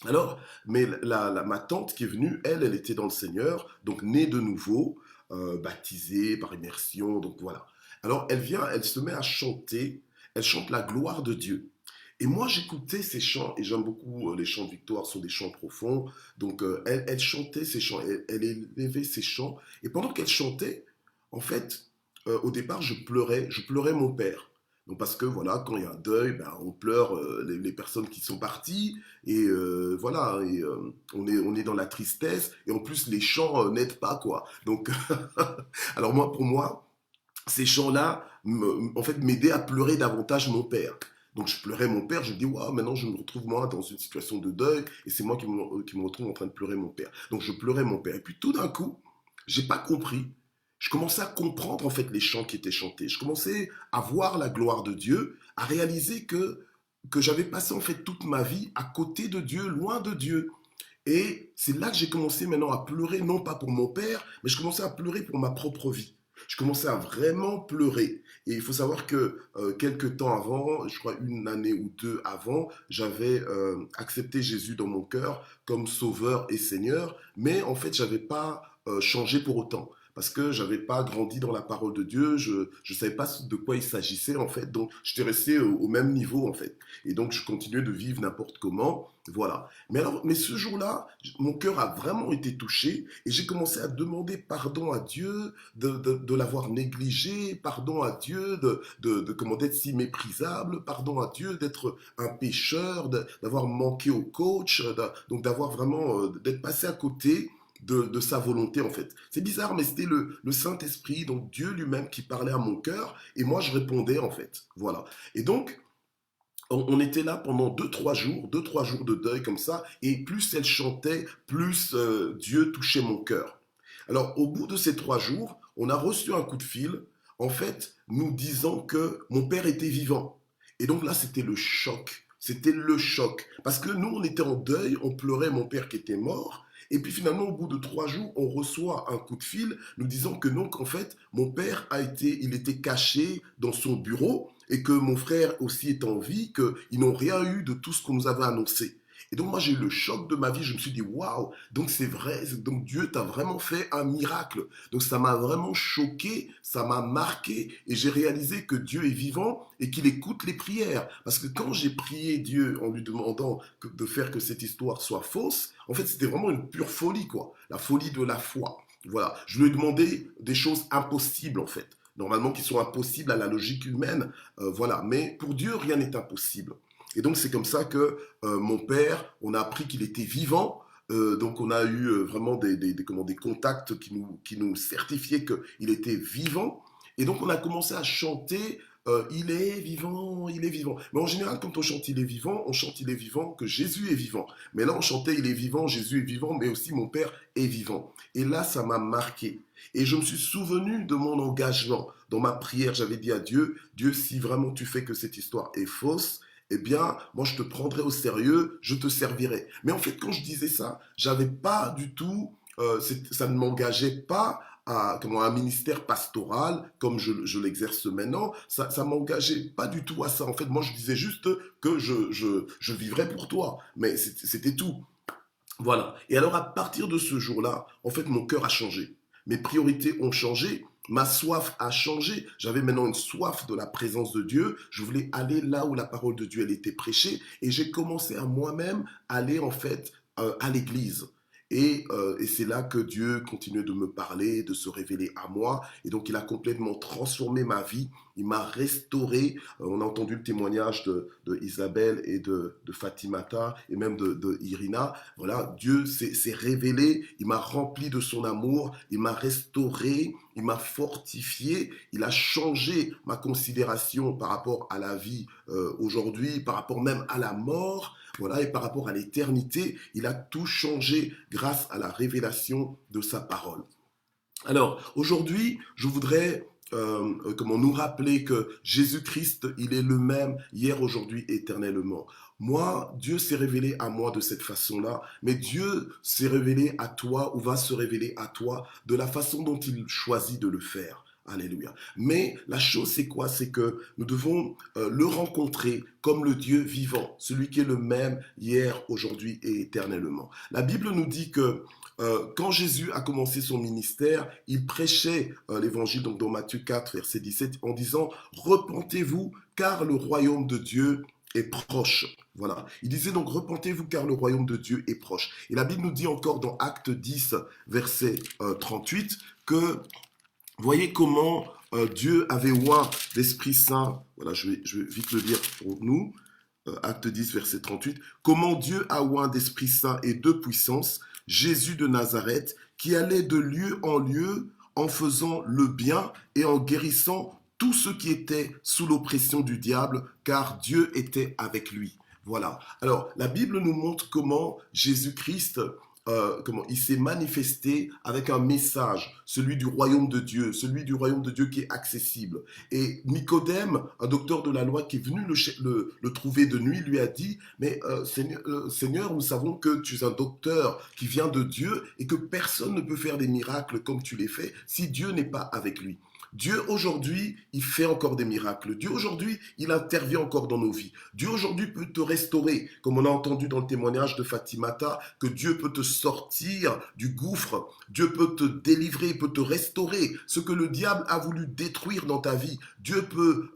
[SPEAKER 7] Alors, mais ma tante qui est venue, elle était dans le Seigneur, donc née de nouveau, baptisée par immersion, donc voilà. Alors, elle vient, elle se met à chanter, elle chante la gloire de Dieu. Et moi, j'écoutais ces chants, et j'aime beaucoup les chants de victoire, ce sont des chants profonds. Donc, elle chantait ces chants, elle élevait ces chants. Et pendant qu'elle chantait, en fait, au départ, je pleurais mon père. Donc parce que voilà, quand il y a un deuil, ben, on pleure les personnes qui sont parties et voilà, et on est dans la tristesse et en plus les chants n'aident pas quoi. Donc alors moi pour moi, ces chants-là en fait m'aidaient à pleurer davantage mon père. Donc je pleurais mon père, je me dis waouh, maintenant je me retrouve moi dans une situation de deuil et c'est moi qui me retrouve en train de pleurer mon père. Donc je pleurais mon père et puis tout d'un coup, j'ai pas compris. Je commençais à comprendre en fait les chants qui étaient chantés. Je commençais à voir la gloire de Dieu, à réaliser que j'avais passé en fait toute ma vie à côté de Dieu, loin de Dieu. Et c'est là que j'ai commencé maintenant à pleurer, non pas pour mon père, mais je commençais à pleurer pour ma propre vie. Je commençais à vraiment pleurer. Et il faut savoir que quelques temps avant, je crois une année ou deux avant, j'avais accepté Jésus dans mon cœur comme sauveur et Seigneur, mais en fait, j'avais pas changé pour autant. Parce que j'avais pas grandi dans la parole de Dieu, je savais pas de quoi il s'agissait en fait, donc j'étais resté au même niveau en fait. Et donc je continuais de vivre n'importe comment, voilà. Mais ce jour-là, mon cœur a vraiment été touché et j'ai commencé à demander pardon à Dieu de l'avoir négligé, pardon à Dieu comment d'être si méprisable, pardon à Dieu d'être un pécheur, d'avoir manqué au coach, donc d'avoir vraiment d'être passé à côté de sa volonté en fait. C'est bizarre, mais c'était le Saint-Esprit, donc Dieu lui-même qui parlait à mon cœur, et moi je répondais en fait. Voilà. Et donc, on était là pendant 2-3 jours, 2-3 jours de deuil comme ça, et plus elle chantait, plus Dieu touchait mon cœur. Alors, au bout de ces 3 jours, on a reçu un coup de fil, en fait, nous disant que mon père était vivant. Et donc là, c'était le choc. C'était le choc. Parce que nous, on était en deuil, on pleurait mon père qui était mort. Et puis finalement, au bout de 3 jours, on reçoit un coup de fil nous disant que non, qu'en fait, mon père il était caché dans son bureau et que mon frère aussi est en vie, qu'ils n'ont rien eu de tout ce qu'on nous avait annoncé. Et donc moi, j'ai eu le choc de ma vie. Je me suis dit, waouh, donc c'est vrai, donc Dieu t'a vraiment fait un miracle. Donc ça m'a vraiment choqué, ça m'a marqué et j'ai réalisé que Dieu est vivant et qu'il écoute les prières. Parce que quand j'ai prié Dieu en lui demandant de faire que cette histoire soit fausse, en fait, c'était vraiment une pure folie, quoi. La folie de la foi. Voilà. Je lui ai demandé des choses impossibles, en fait. Normalement, qui sont impossibles à la logique humaine. Voilà. Mais pour Dieu, rien n'est impossible. Et donc, c'est comme ça que mon père, on a appris qu'il était vivant. Donc, on a eu vraiment des contacts qui nous certifiaient qu'il était vivant. Et donc, on a commencé à chanter il est vivant, il est vivant. Mais en général, quand on chante il est vivant, on chante il est vivant, que Jésus est vivant. Mais là, on chantait il est vivant, Jésus est vivant, mais aussi mon Père est vivant. Et là, ça m'a marqué. Et je me suis souvenu de mon engagement. Dans ma prière, j'avais dit à Dieu, Dieu, si vraiment tu fais que cette histoire est fausse, eh bien, moi, je te prendrai au sérieux, je te servirai. Mais en fait, quand je disais ça, j'avais pas du tout, ça ne m'engageait pas à un ministère pastoral comme je l'exerce maintenant. Ça m'engageait pas du tout à ça. En fait, moi, je disais juste que je vivrais pour toi. Mais c'était tout. Voilà. Et alors, à partir de ce jour-là, en fait, mon cœur a changé. Mes priorités ont changé. Ma soif a changé. J'avais maintenant une soif de la présence de Dieu. Je voulais aller là où la parole de Dieu elle était prêchée. Et j'ai commencé à moi-même aller en fait à l'église. Et c'est là que Dieu continuait de me parler, de se révéler à moi. Et donc, il a complètement transformé ma vie. Il m'a restauré. On a entendu le témoignage de Isabelle et de Fatimata et même de Irina. Voilà, Dieu s'est révélé. Il m'a rempli de son amour. Il m'a restauré. Il m'a fortifié. Il a changé ma considération par rapport à la vie aujourd'hui, par rapport même à la mort. Voilà, et par rapport à l'éternité, il a tout changé grâce à la révélation de sa parole. Alors, aujourd'hui, je voudrais nous rappeler que Jésus-Christ, il est le même hier, aujourd'hui, éternellement. Moi, Dieu s'est révélé à moi de cette façon-là, mais Dieu s'est révélé à toi ou va se révéler à toi de la façon dont il choisit de le faire. Alléluia. Mais la chose, c'est quoi? C'est que nous devons le rencontrer comme le Dieu vivant, celui qui est le même hier, aujourd'hui et éternellement. La Bible nous dit que quand Jésus a commencé son ministère, il prêchait l'évangile donc dans Matthieu 4, verset 17, en disant « Repentez-vous, car le royaume de Dieu est proche. » Voilà. Il disait donc « Repentez-vous, car le royaume de Dieu est proche. » Et la Bible nous dit encore dans Acte 10, verset 38, que voyez comment Dieu avait oint l'Esprit Saint. Voilà, je vais vite le lire pour nous. Acte 10, verset 38. Comment Dieu a oint d'Esprit Saint et de puissance Jésus de Nazareth, qui allait de lieu en lieu en faisant le bien et en guérissant tous ceux qui étaient sous l'oppression du diable, car Dieu était avec lui. Voilà. Alors, la Bible nous montre comment Jésus-Christ comment il s'est manifesté avec un message, celui du royaume de Dieu qui est accessible. Et Nicodème, un docteur de la loi qui est venu le trouver de nuit, lui a dit, mais Seigneur, nous savons que tu es un docteur qui vient de Dieu et que personne ne peut faire des miracles comme tu les fais si Dieu n'est pas avec lui. Dieu aujourd'hui, il fait encore des miracles. Dieu aujourd'hui, il intervient encore dans nos vies. Dieu aujourd'hui peut te restaurer, comme on a entendu dans le témoignage de Fatimata, que Dieu peut te sortir du gouffre. Dieu peut te délivrer, peut te restaurer. Ce que le diable a voulu détruire dans ta vie, Dieu peut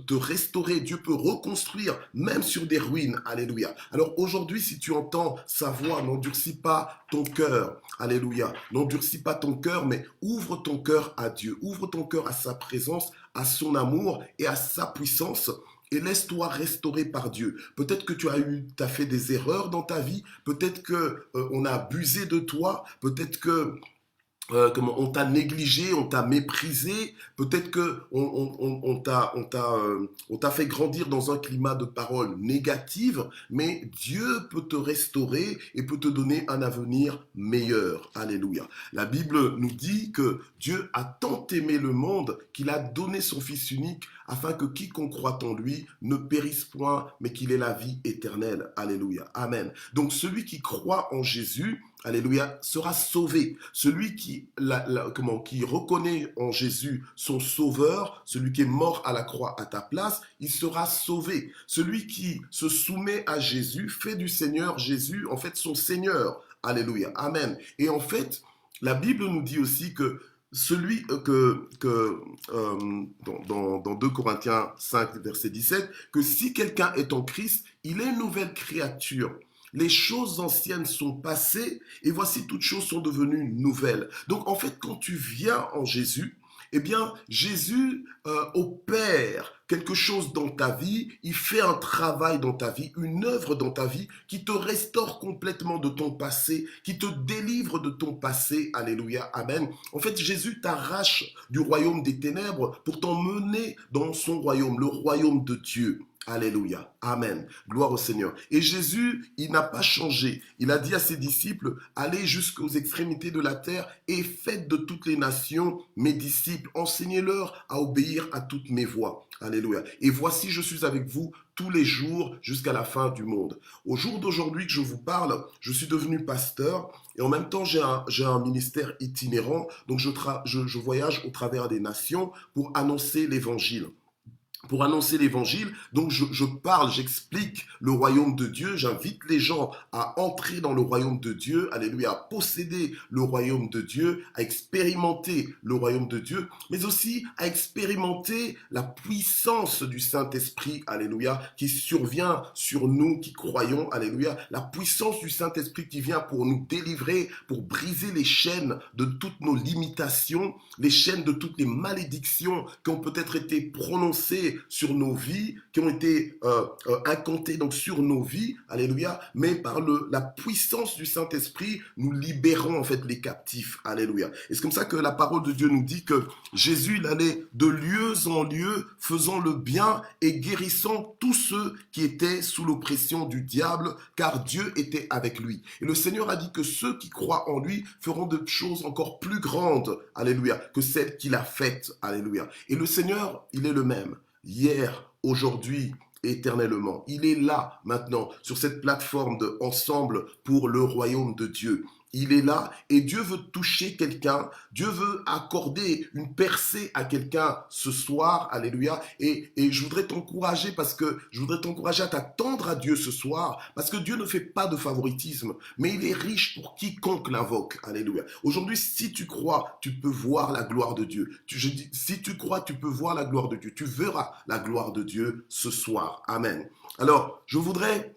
[SPEAKER 7] te restaurer, Dieu peut reconstruire, même sur des ruines. Alléluia. Alors aujourd'hui, si tu entends sa voix, n'endurcis pas ton cœur. Alléluia. N'endurcis pas ton cœur, mais ouvre ton cœur à Dieu. Ouvre ton cœur à sa présence, à son amour et à sa puissance. Et laisse-toi restaurer par Dieu. Peut-être que tu as fait des erreurs dans ta vie. Peut-être que on a abusé de toi. Peut-être que comment on t'a négligé, on t'a méprisé, peut-être que on t'a fait grandir dans un climat de paroles négatives, mais Dieu peut te restaurer et peut te donner un avenir meilleur. Alléluia. La Bible nous dit que Dieu a tant aimé le monde qu'il a donné son Fils unique afin que quiconque croit en lui ne périsse point, mais qu'il ait la vie éternelle. Alléluia. Amen. Donc celui qui croit en Jésus, alléluia, sera sauvé. Celui qui reconnaît en Jésus son sauveur, celui qui est mort à la croix à ta place, il sera sauvé. Celui qui se soumet à Jésus fait du Seigneur Jésus, en fait, son Seigneur. Alléluia. Amen. Et en fait, la Bible nous dit aussi que celui dans 2 Corinthiens 5, verset 17, que si quelqu'un est en Christ, il est une nouvelle créature. Les choses anciennes sont passées et voici toutes choses sont devenues nouvelles. Donc en fait, quand tu viens en Jésus, eh bien, Jésus opère quelque chose dans ta vie, il fait un travail dans ta vie, une œuvre dans ta vie qui te restaure complètement de ton passé, qui te délivre de ton passé. Alléluia, amen. En fait, Jésus t'arrache du royaume des ténèbres pour t'emmener dans son royaume, le royaume de Dieu. Alléluia, amen, gloire au Seigneur. Et Jésus, il n'a pas changé. Il a dit à ses disciples, allez jusqu'aux extrémités de la terre et faites de toutes les nations mes disciples. Enseignez-leur à obéir à toutes mes voies. Alléluia. Et voici, je suis avec vous tous les jours jusqu'à la fin du monde. Au jour d'aujourd'hui que je vous parle, je suis devenu pasteur et en même temps, j'ai un ministère itinérant. Donc, je voyage au travers des nations pour annoncer l'évangile. Pour annoncer l'évangile, donc je parle, j'explique le royaume de Dieu, j'invite les gens à entrer dans le royaume de Dieu, alléluia, à posséder le royaume de Dieu, à expérimenter le royaume de Dieu, mais aussi à expérimenter la puissance du Saint-Esprit, alléluia, qui survient sur nous qui croyons, alléluia, la puissance du Saint-Esprit qui vient pour nous délivrer, pour briser les chaînes de toutes nos limitations, les chaînes de toutes les malédictions qui ont peut-être été prononcées sur nos vies, qui ont été incantées donc sur nos vies, alléluia, mais par la puissance du Saint-Esprit, nous libérons en fait les captifs, alléluia. Et c'est comme ça que la parole de Dieu nous dit que Jésus, il allait de lieu en lieu, faisant le bien et guérissant tous ceux qui étaient sous l'oppression du diable, car Dieu était avec lui. Et le Seigneur a dit que ceux qui croient en lui feront de choses encore plus grandes, alléluia, que celles qu'il a faites, alléluia. Et le Seigneur, il est le même. Hier, aujourd'hui, éternellement. Il est là maintenant sur cette plateforme de Ensemble pour le royaume de Dieu. Il est là et Dieu veut toucher quelqu'un. Dieu veut accorder une percée à quelqu'un ce soir. Alléluia. Et je voudrais t'encourager à t'attendre à Dieu ce soir parce que Dieu ne fait pas de favoritisme, mais il est riche pour quiconque l'invoque. Alléluia. Aujourd'hui, si tu crois, tu peux voir la gloire de Dieu. Si tu crois, tu peux voir la gloire de Dieu. Tu verras la gloire de Dieu ce soir. Amen. Alors, je voudrais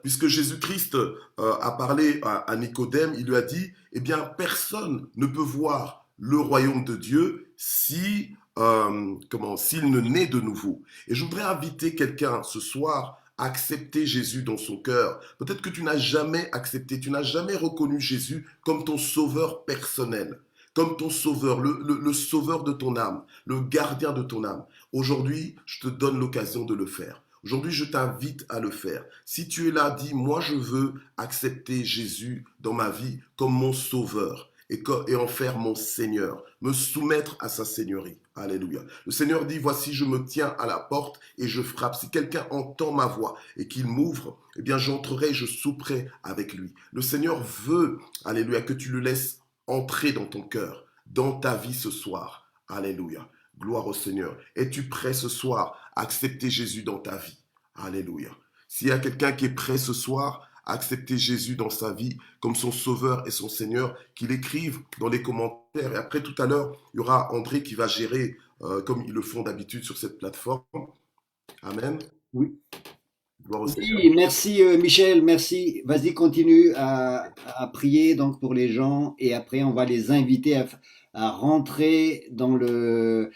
[SPEAKER 7] puisque Jésus-Christ a parlé à Nicodème, il lui a dit, eh bien, personne ne peut voir le royaume de Dieu s'il ne naît de nouveau. Et je voudrais inviter quelqu'un ce soir à accepter Jésus dans son cœur. Peut-être que tu n'as jamais accepté, tu n'as jamais reconnu Jésus comme ton sauveur personnel, comme ton sauveur, le sauveur de ton âme, le gardien de ton âme. Aujourd'hui, je te donne l'occasion de le faire. Aujourd'hui, je t'invite à le faire. Si tu es là, dis, moi, je veux accepter Jésus dans ma vie comme mon sauveur et en faire mon Seigneur, me soumettre à sa seigneurie. Alléluia. Le Seigneur dit, voici, je me tiens à la porte et je frappe. Si quelqu'un entend ma voix et qu'il m'ouvre, eh bien, j'entrerai, je souperai avec lui. Le Seigneur veut, alléluia, que tu le laisses entrer dans ton cœur, dans ta vie ce soir. Alléluia. Gloire au Seigneur. Es-tu prêt ce soir à accepter Jésus dans ta vie? Alléluia. S'il y a quelqu'un qui est prêt ce soir à accepter Jésus dans sa vie comme son sauveur et son Seigneur, qu'il écrive dans les commentaires. Et après, tout à l'heure, il y aura André qui va gérer, comme ils le font d'habitude sur cette plateforme. Amen.
[SPEAKER 1] Oui.
[SPEAKER 7] Gloire au Seigneur.
[SPEAKER 1] Oui, merci Michel, merci. Vas-y, continue à prier donc pour les gens et après on va les inviter à rentrer dans le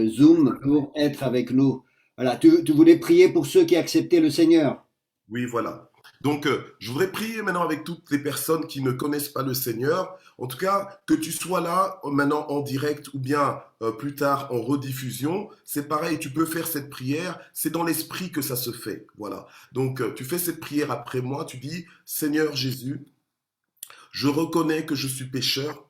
[SPEAKER 1] Zoom pour être avec nous. Voilà, tu voulais prier pour ceux qui acceptaient le Seigneur.
[SPEAKER 7] Oui, voilà. Donc, je voudrais prier maintenant avec toutes les personnes qui ne connaissent pas le Seigneur. En tout cas, que tu sois là maintenant en direct ou bien plus tard en rediffusion, c'est pareil, tu peux faire cette prière. C'est dans l'esprit que ça se fait. Voilà. Donc, tu fais cette prière après moi. Tu dis, Seigneur Jésus, je reconnais que je suis pécheur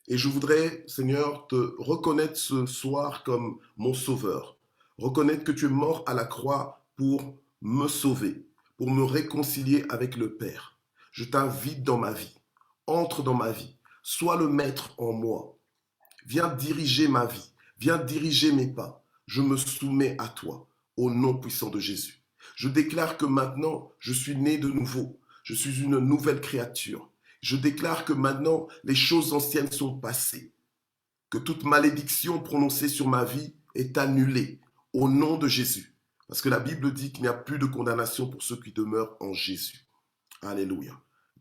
[SPEAKER 7] et je voudrais, Seigneur, te reconnaître ce soir comme mon sauveur. Reconnaître que tu es mort à la croix pour me sauver, pour me réconcilier avec le Père. Je t'invite dans ma vie. Entre dans ma vie. Sois le maître en moi. Viens diriger ma vie. Viens diriger mes pas. Je me soumets à toi, au nom puissant de Jésus. Je déclare que maintenant, je suis né de nouveau. Je suis une nouvelle créature. Je déclare que maintenant, les choses anciennes sont passées. Que toute malédiction prononcée sur ma vie est annulée au nom de Jésus. Parce que la Bible dit qu'il n'y a plus de condamnation pour ceux qui demeurent en Jésus. Alléluia.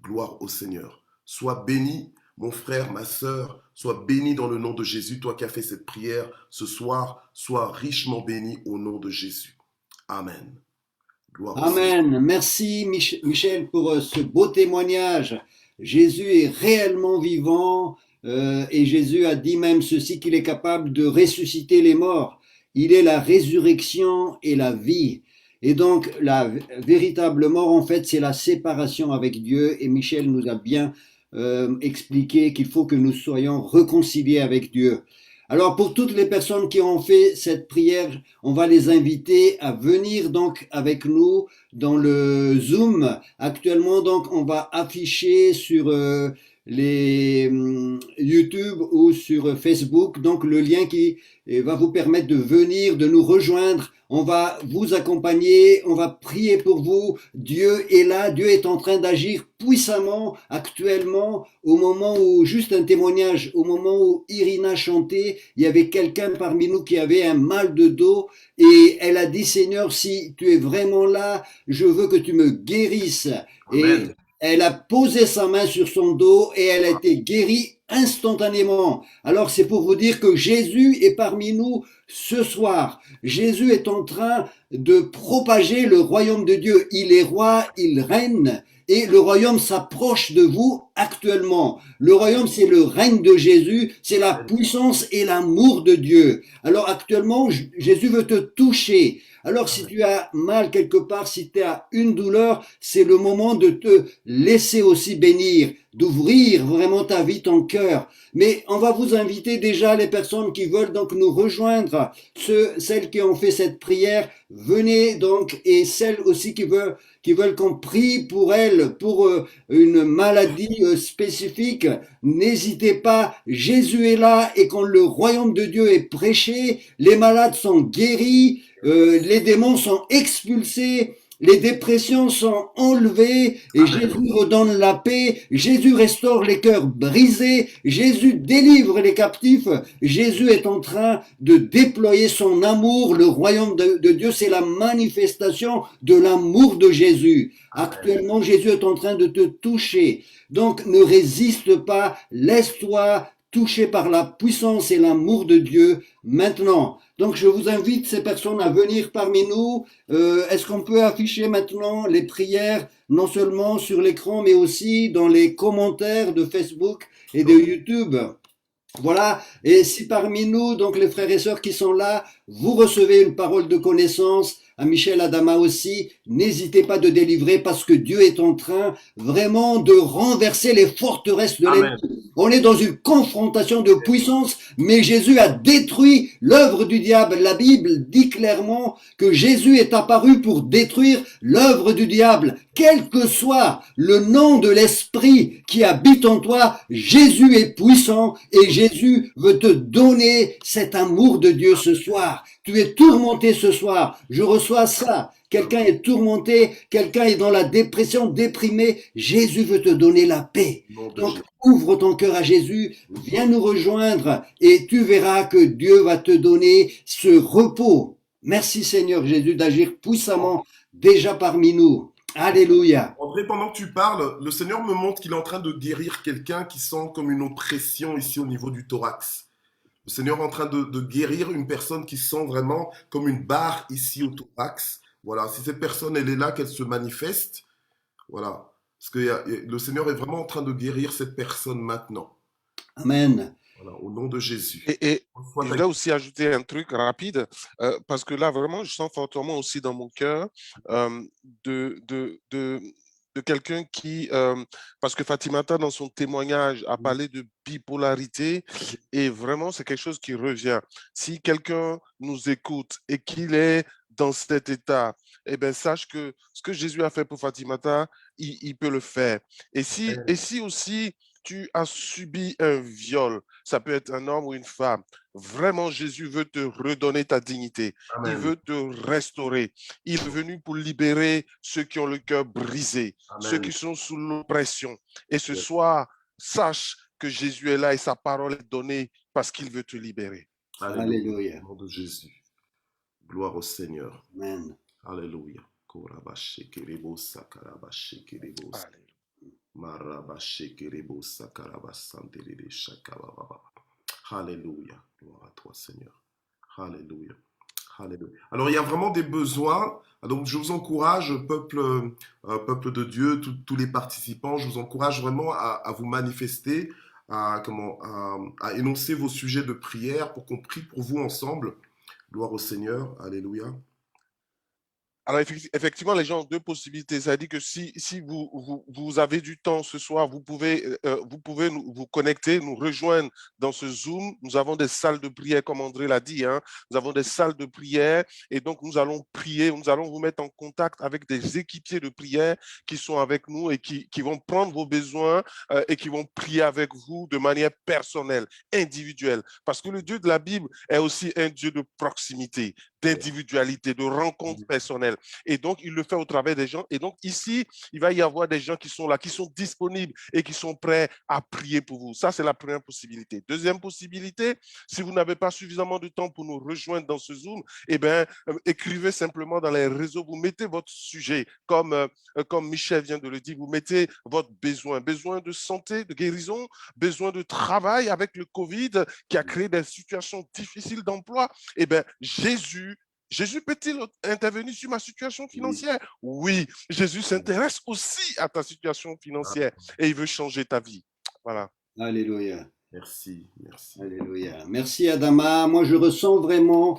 [SPEAKER 7] Gloire au Seigneur. Sois béni, mon frère, ma sœur. Sois béni dans le nom de Jésus. Toi qui as fait cette prière ce soir, sois richement béni au nom de Jésus. Amen. Gloire au Seigneur.
[SPEAKER 1] Amen. Merci Michel pour ce beau témoignage. Jésus est réellement vivant et Jésus a dit même ceci, qu'il est capable de ressusciter les morts. Il est la résurrection et la vie. Et donc la véritable mort, en fait, c'est la séparation avec Dieu. Et Michel nous a bien expliqué qu'il faut que nous soyons réconciliés avec Dieu. Alors pour toutes les personnes qui ont fait cette prière, on va les inviter à venir donc avec nous dans le Zoom. Actuellement donc on va afficher sur les YouTube ou sur Facebook donc le lien qui va vous permettre de venir, de nous rejoindre. On va vous accompagner, on va prier pour vous. Dieu est là, Dieu est en train d'agir puissamment actuellement. Au moment où, juste un témoignage, au moment où Irina chantait, il y avait quelqu'un parmi nous qui avait un mal de dos et elle a dit, Seigneur, si tu es vraiment là, je veux que tu me guérisses.
[SPEAKER 7] Amen.
[SPEAKER 1] Et elle a posé sa main sur son dos et elle a été guérie instantanément. Alors c'est pour vous dire que Jésus est parmi nous ce soir. Jésus est en train de propager le royaume de Dieu. Il est roi, il règne et le royaume s'approche de vous actuellement. Le royaume, c'est le règne de Jésus, c'est la puissance et l'amour de Dieu. Alors actuellement, Jésus veut te toucher. Alors si tu as mal quelque part, si tu as une douleur, c'est le moment de te laisser aussi bénir, d'ouvrir vraiment ta vie, ton cœur. Mais on va vous inviter déjà, les personnes qui veulent donc nous rejoindre, celles qui ont fait cette prière, venez donc, et celles aussi qui veulent qu'on prie pour elles, pour une maladie spécifique, n'hésitez pas, Jésus est là et quand le royaume de Dieu est prêché, les malades sont guéris, les démons sont expulsés, les dépressions sont enlevées et Jésus redonne la paix, Jésus restaure les cœurs brisés, Jésus délivre les captifs, Jésus est en train de déployer son amour, le royaume de Dieu, c'est la manifestation de l'amour de Jésus. Actuellement, Jésus est en train de te toucher, donc ne résiste pas, laisse-toi toucher par la puissance et l'amour de Dieu maintenant. Donc je vous invite ces personnes à venir parmi nous. Est-ce qu'on peut afficher maintenant les prières, non seulement sur l'écran, mais aussi dans les commentaires de Facebook et de YouTube? Voilà, et si parmi nous, donc les frères et sœurs qui sont là, vous recevez une parole de connaissance, à Michel Adama aussi, n'hésitez pas de délivrer parce que Dieu est en train vraiment de renverser les forteresses de l'ennemi. On est dans une confrontation de puissance, mais Jésus a détruit l'œuvre du diable. La Bible dit clairement que Jésus est apparu pour détruire l'œuvre du diable. Quel que soit le nom de l'esprit qui habite en toi, Jésus est puissant et Jésus veut te donner cet amour de Dieu ce soir. Tu es tourmenté ce soir. Je reçois ça. Quelqu'un est tourmenté, quelqu'un est dans la dépression, déprimé. Jésus veut te donner la paix. Donc, ouvre ton cœur à Jésus, viens nous rejoindre et tu verras que Dieu va te donner ce repos. Merci Seigneur Jésus d'agir puissamment déjà parmi nous. Alléluia.
[SPEAKER 7] André, pendant que tu parles, le Seigneur me montre qu'il est en train de guérir quelqu'un qui sent comme une oppression ici au niveau du thorax. Le Seigneur est en train de guérir une personne qui sent vraiment comme une barre ici au thorax. Voilà, si cette personne, elle est là, qu'elle se manifeste. Voilà. Parce que le Seigneur est vraiment en train de guérir cette personne maintenant.
[SPEAKER 1] Amen.
[SPEAKER 7] Voilà, au nom de Jésus.
[SPEAKER 5] Et
[SPEAKER 7] Reçois
[SPEAKER 5] je
[SPEAKER 7] ta
[SPEAKER 5] voulais aussi ajouter un truc rapide, parce que là, vraiment, je sens fortement aussi dans mon cœur euh, de, de, de, de quelqu'un qui, parce que Fatimata, dans son témoignage, a parlé de bipolarité, et vraiment, c'est quelque chose qui revient. Si quelqu'un nous écoute et qu'il est dans cet état, eh bien, sache que ce que Jésus a fait pour Fatimata, il peut le faire. Et si aussi tu as subi un viol, ça peut être un homme ou une femme, vraiment, Jésus veut te redonner ta dignité. Il
[SPEAKER 7] Amen.
[SPEAKER 5] veut te restaurer. Il est venu pour libérer ceux qui ont le cœur brisé, ceux
[SPEAKER 7] Amen.
[SPEAKER 5] qui sont sous l'oppression. Et ce
[SPEAKER 7] Yes.
[SPEAKER 5] soir, sache que Jésus est là et sa parole est donnée parce qu'il veut te libérer.
[SPEAKER 7] Alléluia.
[SPEAKER 1] Alléluia.
[SPEAKER 7] Au nom de Jésus. Gloire au Seigneur.
[SPEAKER 1] Amen.
[SPEAKER 7] Alléluia. Korabashekerebo sakarabashekerebo sa-
[SPEAKER 5] Alléluia.
[SPEAKER 7] marabashekerebo sakarabasantelele shakabababa. Alléluia. Gloire à toi, Seigneur. Alléluia. Alléluia. Alors, il y a vraiment des besoins. Donc, je vous encourage, peuple de Dieu, tous les participants, je vous encourage vraiment à vous manifester, à énoncer vos sujets de prière pour qu'on prie pour vous ensemble. Gloire au Seigneur. Alléluia.
[SPEAKER 5] Alors, effectivement, les gens ont deux possibilités. Ça dit que si vous avez du temps ce soir, vous pouvez vous connecter, nous rejoindre dans ce Zoom. Nous avons des salles de prière, comme André l'a dit. Hein. Nous avons des salles de prière et donc nous allons prier. Nous allons vous mettre en contact avec des équipiers de prière qui sont avec nous et qui vont prendre vos besoins et qui vont prier avec vous de manière personnelle, individuelle. Parce que le Dieu de la Bible est aussi un Dieu de proximité, d'individualité, de rencontre personnelle. Et donc, il le fait au travers des gens. Et donc, ici, il va y avoir des gens qui sont là, qui sont disponibles et qui sont prêts à prier pour vous. Ça, c'est la première possibilité. Deuxième possibilité, si vous n'avez pas suffisamment de temps pour nous rejoindre dans ce Zoom, eh bien, écrivez simplement dans les réseaux, vous mettez votre sujet, comme Michel vient de le dire, vous mettez votre besoin de santé, de guérison, besoin de travail avec le Covid qui a créé des situations difficiles d'emploi. Eh bien, Jésus peut-il intervenir sur ma situation financière? Oui, Jésus s'intéresse aussi à ta situation financière et il veut changer ta vie. Voilà.
[SPEAKER 1] Alléluia.
[SPEAKER 7] Merci.
[SPEAKER 1] Alléluia. Merci Adama. Moi je ressens vraiment,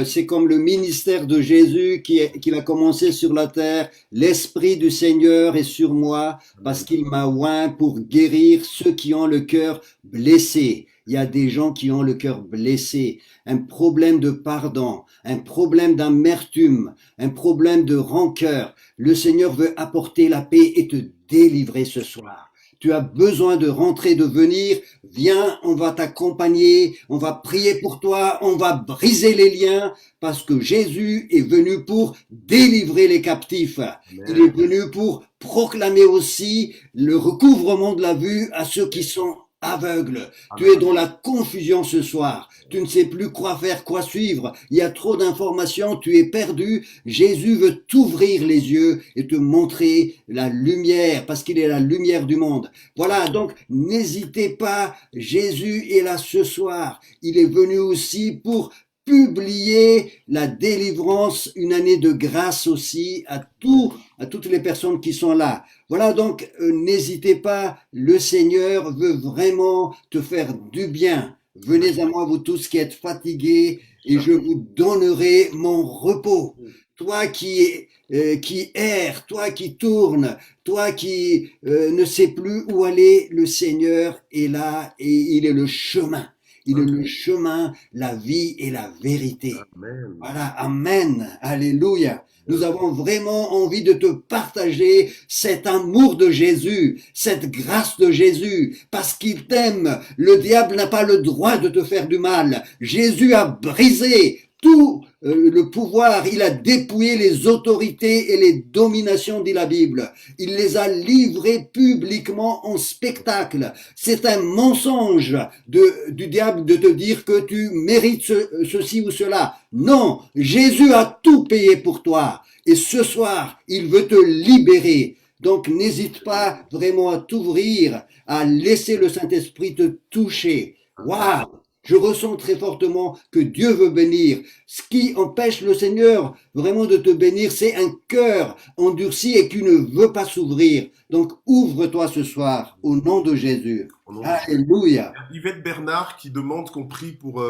[SPEAKER 1] c'est comme le ministère de Jésus qui a commencé sur la terre. L'Esprit du Seigneur est sur moi parce qu'il m'a oint pour guérir ceux qui ont le cœur blessé. Il y a des gens qui ont le cœur blessé, un problème de pardon, un problème d'amertume, un problème de rancœur. Le Seigneur veut apporter la paix et te délivrer ce soir. Tu as besoin de rentrer, de venir, viens, on va t'accompagner, on va prier pour toi, on va briser les liens, parce que Jésus est venu pour délivrer les captifs.
[SPEAKER 7] Amen.
[SPEAKER 1] Il est venu pour proclamer aussi le recouvrement de la vue à ceux qui sont aveugles. Tu es dans la confusion ce soir. Tu ne sais plus quoi faire, quoi suivre. Il y a trop d'informations, tu es perdu. Jésus veut t'ouvrir les yeux et te montrer la lumière parce qu'il est la lumière du monde. Voilà, donc n'hésitez pas. Jésus est là ce soir. Il est venu aussi pour publier la délivrance, une année de grâce aussi à toutes les personnes qui sont là. Voilà, donc n'hésitez pas, le Seigneur veut vraiment te faire du bien. Venez à moi, vous tous qui êtes fatigués, et je vous donnerai mon repos. Toi qui erres, toi qui tournes, toi qui ne sais plus où aller, le Seigneur est là et il est le chemin. Il est le chemin, la vie et la vérité.
[SPEAKER 7] Amen.
[SPEAKER 1] Voilà, amen, alléluia. Nous avons vraiment envie de te partager cet amour de Jésus, cette grâce de Jésus, parce qu'il t'aime. Le diable n'a pas le droit de te faire du mal. Jésus a brisé tout le pouvoir, il a dépouillé les autorités et les dominations, dit la Bible. Il les a livrées publiquement en spectacle. C'est un mensonge du diable de te dire que tu mérites ceci ou cela. Non, Jésus a tout payé pour toi. Et ce soir, il veut te libérer. Donc n'hésite pas vraiment à t'ouvrir, à laisser le Saint-Esprit te toucher. Waouh! Je ressens très fortement que Dieu veut bénir. Ce qui empêche le Seigneur vraiment de te bénir, c'est un cœur endurci et qui ne veut pas s'ouvrir. Donc ouvre-toi ce soir au nom de Jésus.
[SPEAKER 7] Au nom de Jésus.
[SPEAKER 1] Alléluia.
[SPEAKER 7] Yvette Bernard qui demande qu'on prie pour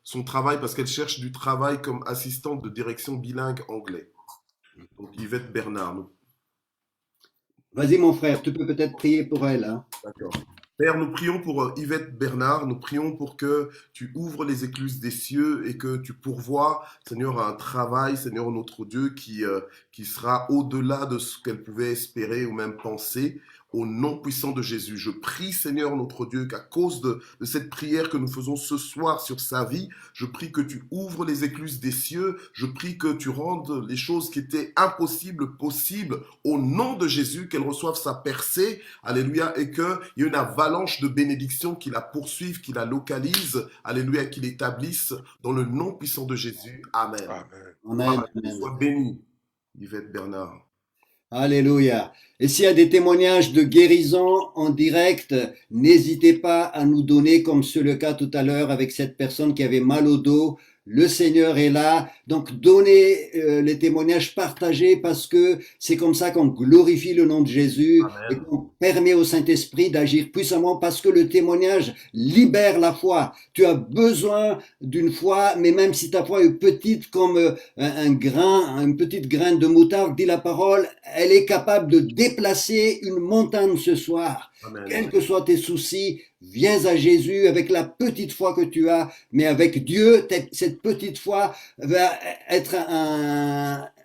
[SPEAKER 7] son travail parce qu'elle cherche du travail comme assistante de direction bilingue anglais. Donc Yvette Bernard.
[SPEAKER 1] Vas-y mon frère, tu peux peut-être prier pour elle. Hein.
[SPEAKER 7] D'accord. Père, nous prions pour Yvette Bernard, nous prions pour que tu ouvres les écluses des cieux et que tu pourvoies, Seigneur, un travail, Seigneur notre Dieu, qui sera au-delà de ce qu'elle pouvait espérer ou même penser. Au nom puissant de Jésus, je prie, Seigneur notre Dieu, qu'à cause de cette prière que nous faisons ce soir sur sa vie, je prie que tu ouvres les écluses des cieux, je prie que tu rendes les choses qui étaient impossibles possibles, au nom de Jésus, qu'elle reçoive sa percée, alléluia, et qu'il y ait une avalanche de bénédictions qui la poursuivent, qui la localisent, alléluia, qui l'établissent, dans le nom puissant de Jésus. Amen.
[SPEAKER 1] Amen. Amen.
[SPEAKER 7] Sois béni, Yvette Bernard.
[SPEAKER 1] Alléluia. Et s'il y a des témoignages de guérison en direct, n'hésitez pas à nous donner, comme c'est le cas tout à l'heure avec cette personne qui avait mal au dos. Le Seigneur est là. Donc donnez les témoignages, partagés, parce que c'est comme ça qu'on glorifie le nom de Jésus.
[SPEAKER 7] Amen.
[SPEAKER 1] Et qu'on permet au Saint-Esprit d'agir puissamment, parce que le témoignage libère la foi. Tu as besoin d'une foi, mais même si ta foi est petite comme une petite graine de moutarde, dit la parole, elle est capable de déplacer une montagne ce soir.
[SPEAKER 7] Amen.
[SPEAKER 1] Quels que soient tes soucis, viens à Jésus avec la petite foi que tu as, mais avec Dieu, cette petite foi va être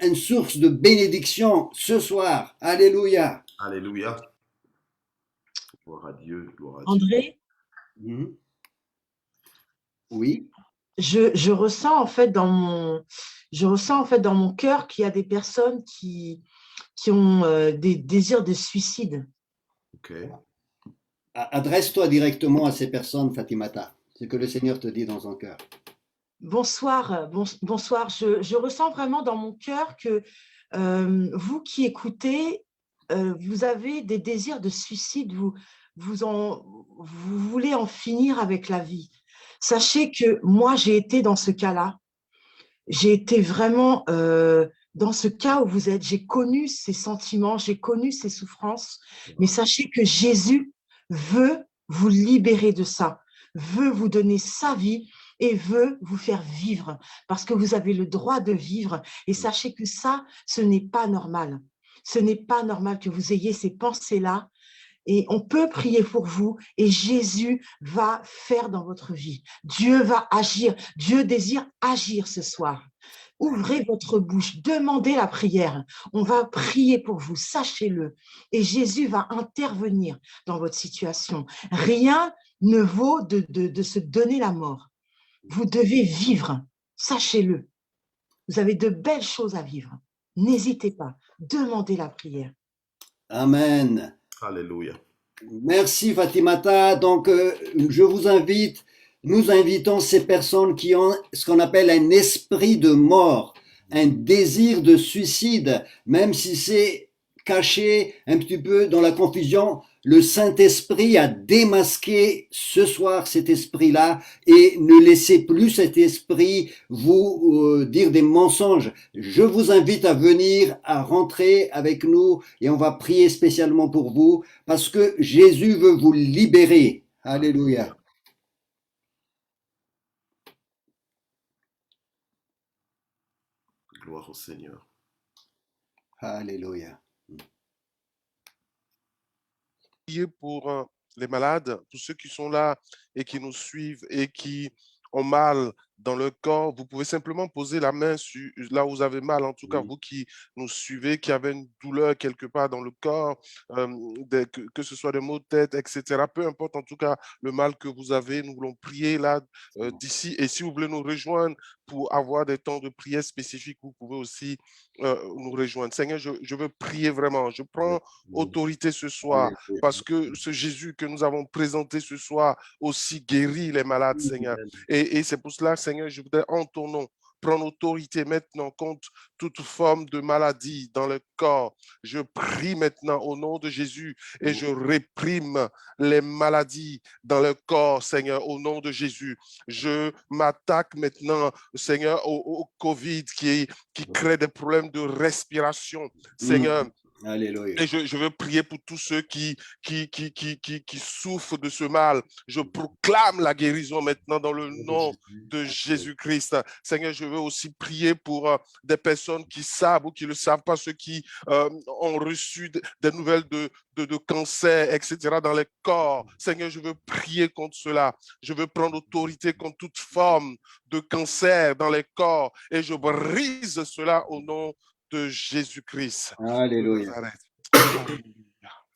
[SPEAKER 1] une source de bénédiction ce soir. Alléluia.
[SPEAKER 7] Alléluia. Gloire à Dieu, gloire à Dieu.
[SPEAKER 6] André,
[SPEAKER 1] Oui.
[SPEAKER 6] je ressens en fait dans mon cœur qu'il y a des personnes qui ont des désirs de suicide.
[SPEAKER 7] Ok.
[SPEAKER 1] Adresse-toi directement à ces personnes, Fatimata. C'est ce que le Seigneur te dit dans son cœur.
[SPEAKER 6] Bonsoir, bonsoir. Je ressens vraiment dans mon cœur que vous qui écoutez, vous avez des désirs de suicide, vous voulez en finir avec la vie. Sachez que moi, j'ai été dans ce cas-là. J'ai été vraiment dans ce cas où vous êtes. J'ai connu ces sentiments, j'ai connu ces souffrances. Mais sachez que Jésus veut vous libérer de ça, veut vous donner sa vie et veut vous faire vivre, parce que vous avez le droit de vivre. Et sachez que ça, ce n'est pas normal. Ce n'est pas normal que vous ayez ces pensées-là. Et on peut prier pour vous et Jésus va faire dans votre vie. Dieu va agir. Dieu désire agir ce soir. Ouvrez votre bouche, demandez la prière. On va prier pour vous, sachez-le. Et Jésus va intervenir dans votre situation. Rien ne vaut de se donner la mort. Vous devez vivre, sachez-le. Vous avez de belles choses à vivre. N'hésitez pas, demandez la prière.
[SPEAKER 1] Amen.
[SPEAKER 7] Alléluia.
[SPEAKER 1] Merci Fatimata. Donc, je vous invite, nous invitons ces personnes qui ont ce qu'on appelle un esprit de mort, un désir de suicide, même si c'est caché un petit peu dans la confusion. Le Saint-Esprit a démasqué ce soir cet esprit-là, et ne laissez plus cet esprit vous dire des mensonges. Je vous invite à venir, à rentrer avec nous, et on va prier spécialement pour vous, parce que Jésus veut vous libérer. Alléluia.
[SPEAKER 7] Gloire au Seigneur.
[SPEAKER 1] Alléluia.
[SPEAKER 5] Prier pour les malades, tous ceux qui sont là et qui nous suivent et qui ont mal dans le corps. Vous pouvez simplement poser la main sur là où vous avez mal, en tout cas vous qui nous suivez, qui avez une douleur quelque part dans le corps, que ce soit des maux de tête, etc. Peu importe en tout cas le mal que vous avez, nous voulons prier là d'ici. Et si vous voulez nous rejoindre pour avoir des temps de prière spécifiques, vous pouvez aussi nous rejoindre. Seigneur, je veux prier vraiment. Je prends autorité ce soir parce que ce Jésus que nous avons présenté ce soir aussi guérit les malades, Seigneur. Et c'est pour cela, Seigneur, je voudrais en ton nom prendre autorité maintenant contre toute forme de maladie dans le corps. Je prie maintenant au nom de Jésus et je réprime les maladies dans le corps, Seigneur, au nom de Jésus. Je m'attaque maintenant, Seigneur, au COVID qui crée des problèmes de respiration, Seigneur.
[SPEAKER 1] Alléluia.
[SPEAKER 5] Et je veux prier pour tous ceux qui souffrent de ce mal. Je proclame la guérison maintenant dans le nom de Jésus-Christ. Seigneur, je veux aussi prier pour des personnes qui savent ou qui ne le savent pas, ceux qui ont reçu des nouvelles de cancer, etc. dans les corps. Seigneur, je veux prier contre cela. Je veux prendre autorité contre toute forme de cancer dans les corps et je brise cela au nom de Jésus-Christ.
[SPEAKER 1] Alléluia.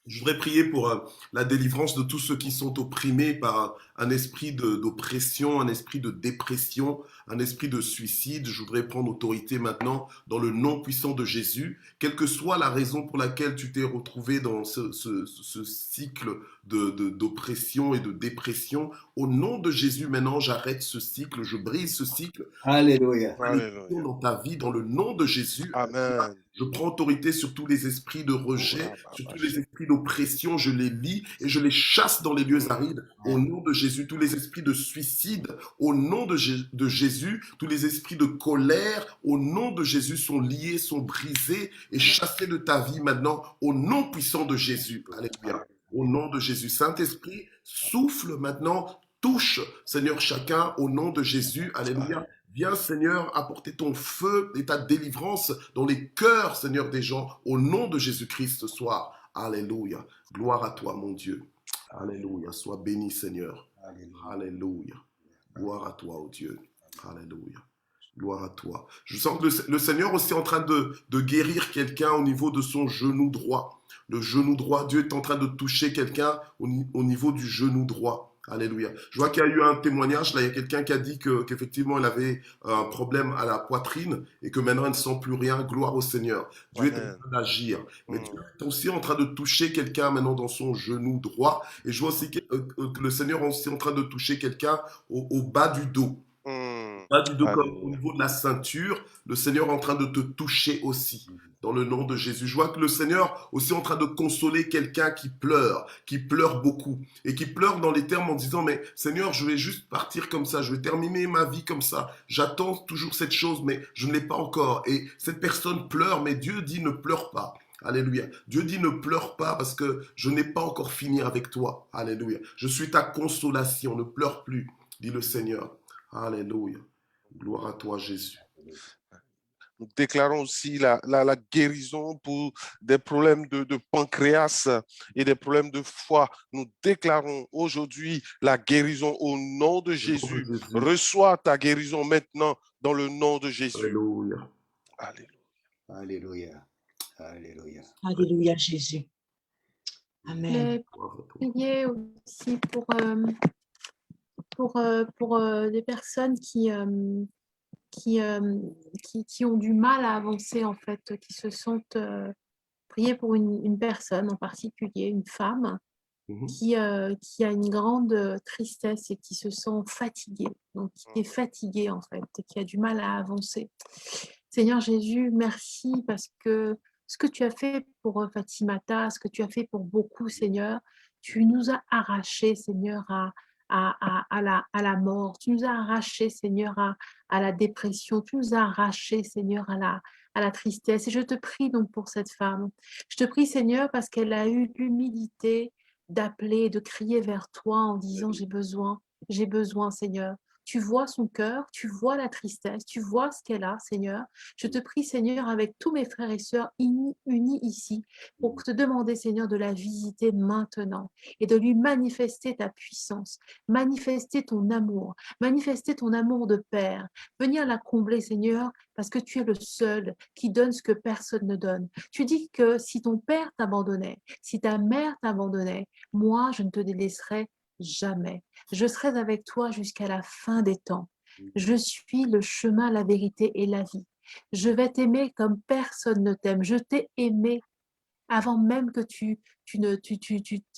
[SPEAKER 7] Je voudrais prier pour la délivrance de tous ceux qui sont opprimés par un esprit d'oppression, un esprit de dépression, un esprit de suicide. Je voudrais prendre autorité maintenant dans le nom puissant de Jésus. Quelle que soit la raison pour laquelle tu t'es retrouvé dans ce cycle d'oppression et de dépression, au nom de Jésus, maintenant, j'arrête ce cycle, je brise ce cycle.
[SPEAKER 1] Alléluia.
[SPEAKER 5] Alléluia.
[SPEAKER 7] Dans ta vie, dans le nom de Jésus.
[SPEAKER 5] Amen.
[SPEAKER 7] Je prends autorité sur tous les esprits de rejet, sur tous les esprits d'oppression, je les lis et je les chasse dans les lieux arides au nom de Jésus. Tous les esprits de suicide, au nom de Jésus, tous les esprits de colère, au nom de Jésus, sont liés, sont brisés et chassés de ta vie maintenant, au nom puissant de Jésus. Alléluia. Au nom de Jésus. Saint-Esprit, souffle maintenant, touche, Seigneur, chacun au nom de Jésus. Alléluia. Viens, Seigneur, apporter ton feu et ta délivrance dans les cœurs, Seigneur, des gens, au nom de Jésus-Christ ce soir. Alléluia. Gloire à toi, mon Dieu. Alléluia. Sois béni, Seigneur. Alléluia. Gloire à toi, oh Dieu. Alléluia. Gloire à toi. Je sens que le Seigneur aussi est en train de guérir quelqu'un au niveau de son genou droit. Le genou droit, Dieu est en train de toucher quelqu'un au niveau du genou droit. Alléluia. Je vois qu'il y a eu un témoignage, là, il y a quelqu'un qui a dit qu'effectivement, il avait un problème à la poitrine et que maintenant, il ne sent plus rien. Gloire au Seigneur. Dieu est en train d'agir. Mais Dieu est aussi en train de toucher quelqu'un maintenant dans son genou droit. Et je vois aussi que le Seigneur est aussi en train de toucher quelqu'un au bas du dos. Bas du dos, comme au niveau de la ceinture. Le Seigneur est en train de te toucher aussi. Dans le nom de Jésus. Je vois que le Seigneur aussi est en train de consoler quelqu'un qui pleure beaucoup et qui pleure dans les termes en disant mais Seigneur, je vais juste partir comme ça, je vais terminer ma vie comme ça. J'attends toujours cette chose mais je ne l'ai pas encore. Et cette personne pleure mais Dieu dit ne pleure pas. Alléluia. Dieu dit ne pleure pas parce que je n'ai pas encore fini avec toi. Alléluia. Je suis ta consolation, ne pleure plus, dit le Seigneur. Alléluia. Gloire à toi Jésus.
[SPEAKER 5] Nous déclarons aussi la guérison pour des problèmes de pancréas et des problèmes de foie. Nous déclarons aujourd'hui la guérison au nom de Jésus. Reçois ta guérison maintenant dans le nom de Jésus.
[SPEAKER 7] Alléluia.
[SPEAKER 1] Alléluia. Alléluia.
[SPEAKER 6] Alléluia, Jésus. Amen.
[SPEAKER 3] Prier aussi pour des personnes qui ont du mal à avancer, en fait, qui se sentent prier pour une personne en particulier, une femme qui a une grande tristesse et qui se sent fatiguée, donc qui est fatiguée en fait, et qui a du mal à avancer. Seigneur Jésus, merci parce que ce que tu as fait pour Fatimata, ce que tu as fait pour beaucoup, Seigneur, tu nous as arrachés, Seigneur, à la mort. Tu nous as arrachés, Seigneur, à la dépression. Tu nous as arrachés, Seigneur, à la tristesse. Et je te prie donc pour cette femme. Je te prie, Seigneur, parce qu'elle a eu l'humilité d'appeler, de crier vers toi en disant j'ai besoin, Seigneur. Tu vois son cœur, tu vois la tristesse, tu vois ce qu'elle a, Seigneur. Je te prie, Seigneur, avec tous mes frères et sœurs unis ici, pour te demander, Seigneur, de la visiter maintenant et de lui manifester ta puissance, manifester ton amour de Père. Venir la combler, Seigneur, parce que tu es le seul qui donne ce que personne ne donne. Tu dis que si ton père t'abandonnait, si ta mère t'abandonnait, moi, je ne te délaisserai jamais. Je serai avec toi jusqu'à la fin des temps. Je suis le chemin, la vérité et la vie. Je vais t'aimer comme personne ne t'aime. Je t'ai aimé Avant même que tu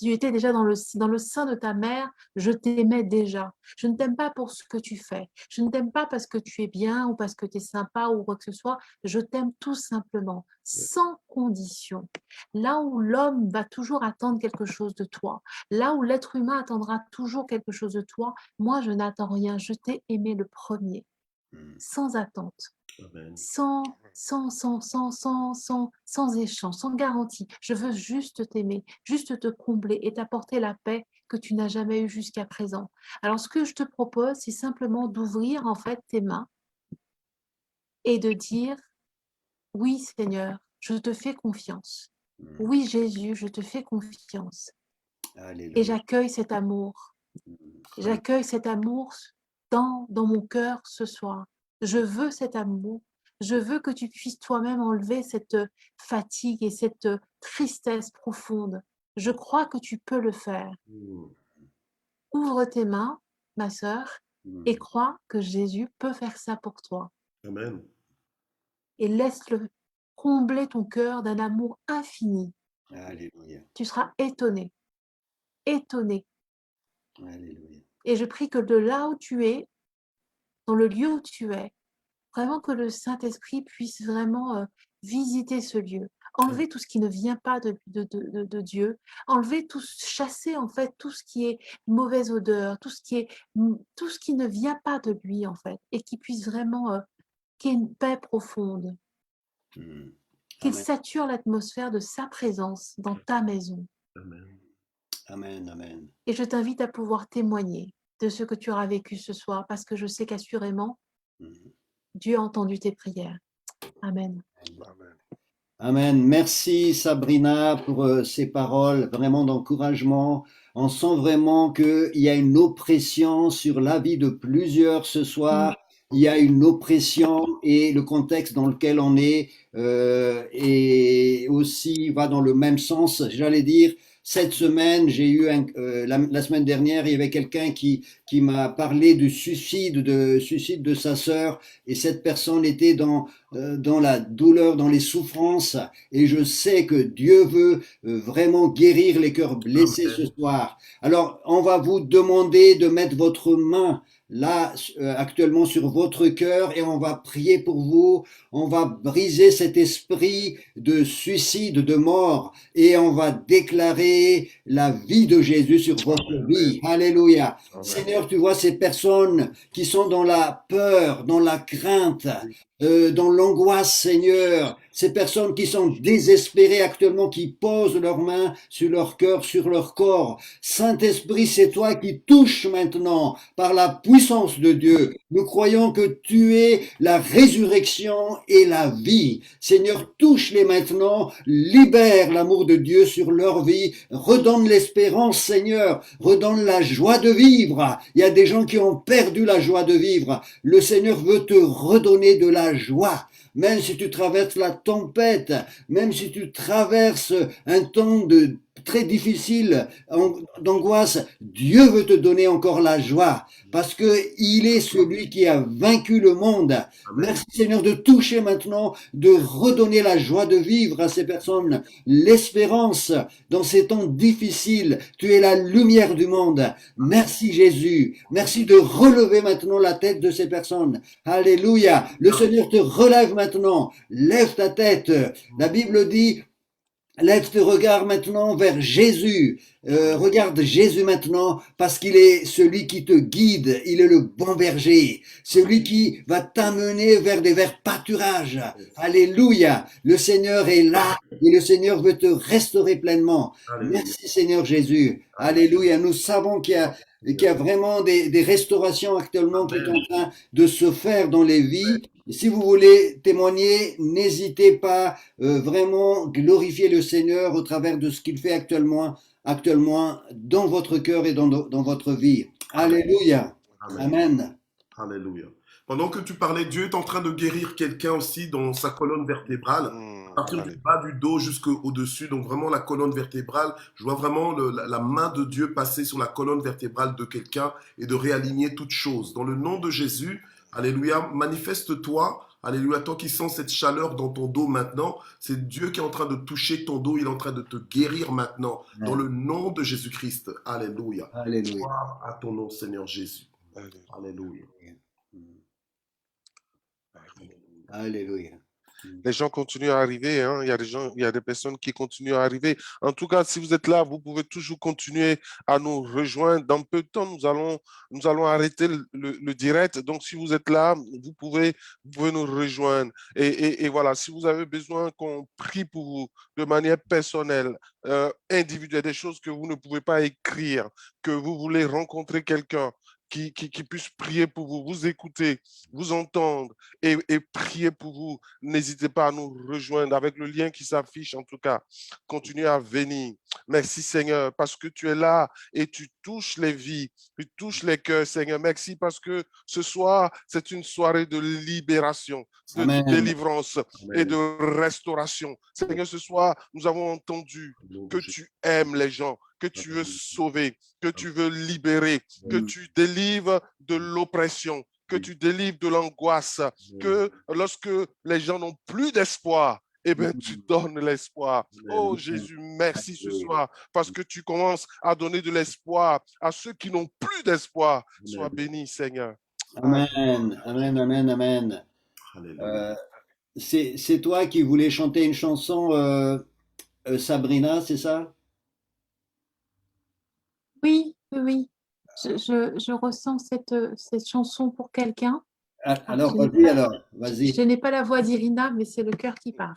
[SPEAKER 3] étais déjà dans le sein de ta mère, je t'aimais déjà. Je ne t'aime pas pour ce que tu fais. Je ne t'aime pas parce que tu es bien ou parce que tu es sympa ou quoi que ce soit. Je t'aime tout simplement, sans condition. Là où l'homme va toujours attendre quelque chose de toi, là où l'être humain attendra toujours quelque chose de toi, moi, je n'attends rien. Je t'ai aimé le premier, sans attente.
[SPEAKER 7] Amen.
[SPEAKER 3] Sans échange, sans garantie. Je veux juste t'aimer, juste te combler et t'apporter la paix que tu n'as jamais eue jusqu'à présent. Alors, ce que je te propose, c'est simplement d'ouvrir en fait tes mains et de dire, oui Seigneur, je te fais confiance. Oui Jésus, je te fais confiance. Et
[SPEAKER 1] Alléluia.
[SPEAKER 3] j'accueille cet amour. J'accueille cet amour dans mon cœur ce soir. Je veux cet amour. Je veux que tu puisses toi-même enlever cette fatigue et cette tristesse profonde. Je crois que tu peux le faire. Ouvre tes mains, ma sœur, et crois que Jésus peut faire ça pour toi.
[SPEAKER 7] Amen.
[SPEAKER 3] Et laisse-le combler ton cœur d'un amour infini.
[SPEAKER 1] Alléluia.
[SPEAKER 3] Tu seras étonné. Étonné.
[SPEAKER 1] Alléluia.
[SPEAKER 3] Et je prie que de là où tu es, dans le lieu où tu es, vraiment que le Saint-Esprit puisse vraiment visiter ce lieu, enlever tout ce qui ne vient pas de Dieu, enlever tout, chasser en fait tout ce qui est mauvaise odeur, tout ce qui ne vient pas de lui en fait, et qui puisse vraiment, qu'il y ait une paix profonde, qu'il
[SPEAKER 1] Amen.
[SPEAKER 3] sature l'atmosphère de sa présence dans ta maison.
[SPEAKER 7] Amen.
[SPEAKER 1] Amen. Amen.
[SPEAKER 3] Et je t'invite à pouvoir témoigner de ce que tu auras vécu ce soir, parce que je sais qu'assurément, Dieu a entendu tes prières. Amen.
[SPEAKER 5] Amen.
[SPEAKER 1] Amen. Merci Sabrina pour ces paroles vraiment d'encouragement. On sent vraiment qu'il y a une oppression sur la vie de plusieurs ce soir. Il y a une oppression et le contexte dans lequel on est et aussi va dans le même sens. J'allais dire, cette semaine, j'ai eu la semaine dernière, il y avait quelqu'un qui m'a parlé du suicide de sa sœur, et cette personne était dans la douleur, dans les souffrances, et je sais que Dieu veut vraiment guérir les cœurs blessés ce soir. Alors, on va vous demander de mettre votre main là actuellement sur votre cœur et on va prier pour vous. On va briser cet esprit de suicide, de mort, et on va déclarer la vie de Jésus sur votre vie. Alléluia.
[SPEAKER 7] Amen.
[SPEAKER 1] Seigneur, tu vois ces personnes qui sont dans la peur, dans la crainte, dans l'angoisse, Seigneur. Ces personnes qui sont désespérées actuellement, qui posent leurs mains sur leur cœur, sur leur corps. Saint-Esprit, c'est toi qui touches maintenant par la puissance de Dieu. Nous croyons que tu es la résurrection et la vie. Seigneur, touche-les maintenant, libère l'amour de Dieu sur leur vie, redonne l'espérance, Seigneur, redonne la joie de vivre. Il y a des gens qui ont perdu la joie de vivre. Le Seigneur veut te redonner de la joie. Même si tu traverses la tempête, même si tu traverses un temps très difficile, d'angoisse, Dieu veut te donner encore la joie, parce que il est celui qui a vaincu le monde.
[SPEAKER 7] Amen.
[SPEAKER 1] Merci Seigneur de toucher maintenant, de redonner la joie de vivre à ces personnes, l'espérance dans ces temps difficiles. Tu es la lumière du monde. Merci Jésus. Merci de relever maintenant la tête de ces personnes. Alléluia. Le Seigneur te relève maintenant. Lève ta tête. La Bible dit, lève tes regards maintenant vers Jésus. Regarde Jésus maintenant parce qu'il est celui qui te guide. Il est le bon berger. Celui qui va t'amener vers des verts pâturages. Alléluia. Le Seigneur est là et le Seigneur veut te restaurer pleinement.
[SPEAKER 7] Alléluia.
[SPEAKER 1] Merci Seigneur Jésus. Alléluia. Nous savons qu'il y a vraiment des restaurations actuellement qui sont en train de se faire dans les vies. Si vous voulez témoigner, n'hésitez pas, vraiment glorifier le Seigneur au travers de ce qu'il fait actuellement dans votre cœur et dans votre vie. Alléluia. Amen.
[SPEAKER 7] Alléluia. Pendant que tu parlais, Dieu est en train de guérir quelqu'un aussi dans sa colonne vertébrale, à partir du bas du dos jusqu'au-dessus, donc vraiment la colonne vertébrale. Je vois vraiment la main de Dieu passer sur la colonne vertébrale de quelqu'un et de réaligner toutes choses. Dans le nom de Jésus, alléluia, manifeste-toi Alléluia. Toi qui sens cette chaleur dans ton dos maintenant, c'est Dieu qui est en train de toucher ton dos. Il est en train de te guérir maintenant. Dans le nom de Jésus-Christ. Alléluia.
[SPEAKER 1] Alléluia.
[SPEAKER 7] Gloire à ton nom, Seigneur Jésus. Alléluia.
[SPEAKER 1] Alléluia.
[SPEAKER 5] Les gens continuent à arriver, hein. Il y a des gens, il y a des personnes qui continuent à arriver. En tout cas, si vous êtes là, vous pouvez toujours continuer à nous rejoindre. Dans peu de temps, nous allons arrêter le direct. Donc, si vous êtes là, vous pouvez nous rejoindre. Et voilà, si vous avez besoin qu'on prie pour vous de manière personnelle, individuelle, des choses que vous ne pouvez pas écrire, que vous voulez rencontrer quelqu'un qui puisse prier pour vous, vous écouter, vous entendre et prier pour vous, n'hésitez pas à nous rejoindre avec le lien qui s'affiche. En tout cas, continuez à venir. Merci Seigneur parce que tu es là et tu touches les vies, tu touches les cœurs, Seigneur. Merci parce que ce soir, c'est une soirée de libération, de
[SPEAKER 1] Amen.
[SPEAKER 5] délivrance
[SPEAKER 7] Amen.
[SPEAKER 5] et de restauration. Seigneur, ce soir, nous avons entendu que tu aimes les gens, que tu veux sauver, que tu veux libérer, que tu délivres de l'oppression, que tu délivres de l'angoisse, que lorsque les gens n'ont plus d'espoir, eh bien, tu donnes l'espoir. Oh Jésus, merci ce soir parce que tu commences à donner de l'espoir à ceux qui n'ont plus d'espoir. Sois béni, Seigneur.
[SPEAKER 1] Amen, amen, amen, amen. C'est toi qui voulais chanter une chanson, Sabrina, c'est ça?
[SPEAKER 3] Oui, oui, oui. Je ressens cette chanson pour quelqu'un.
[SPEAKER 1] Alors,
[SPEAKER 3] Je n'ai
[SPEAKER 1] vas-y,
[SPEAKER 3] pas-
[SPEAKER 1] alors, vas-y.
[SPEAKER 3] Je n'ai pas la voix d'Irina, mais c'est le cœur qui parle.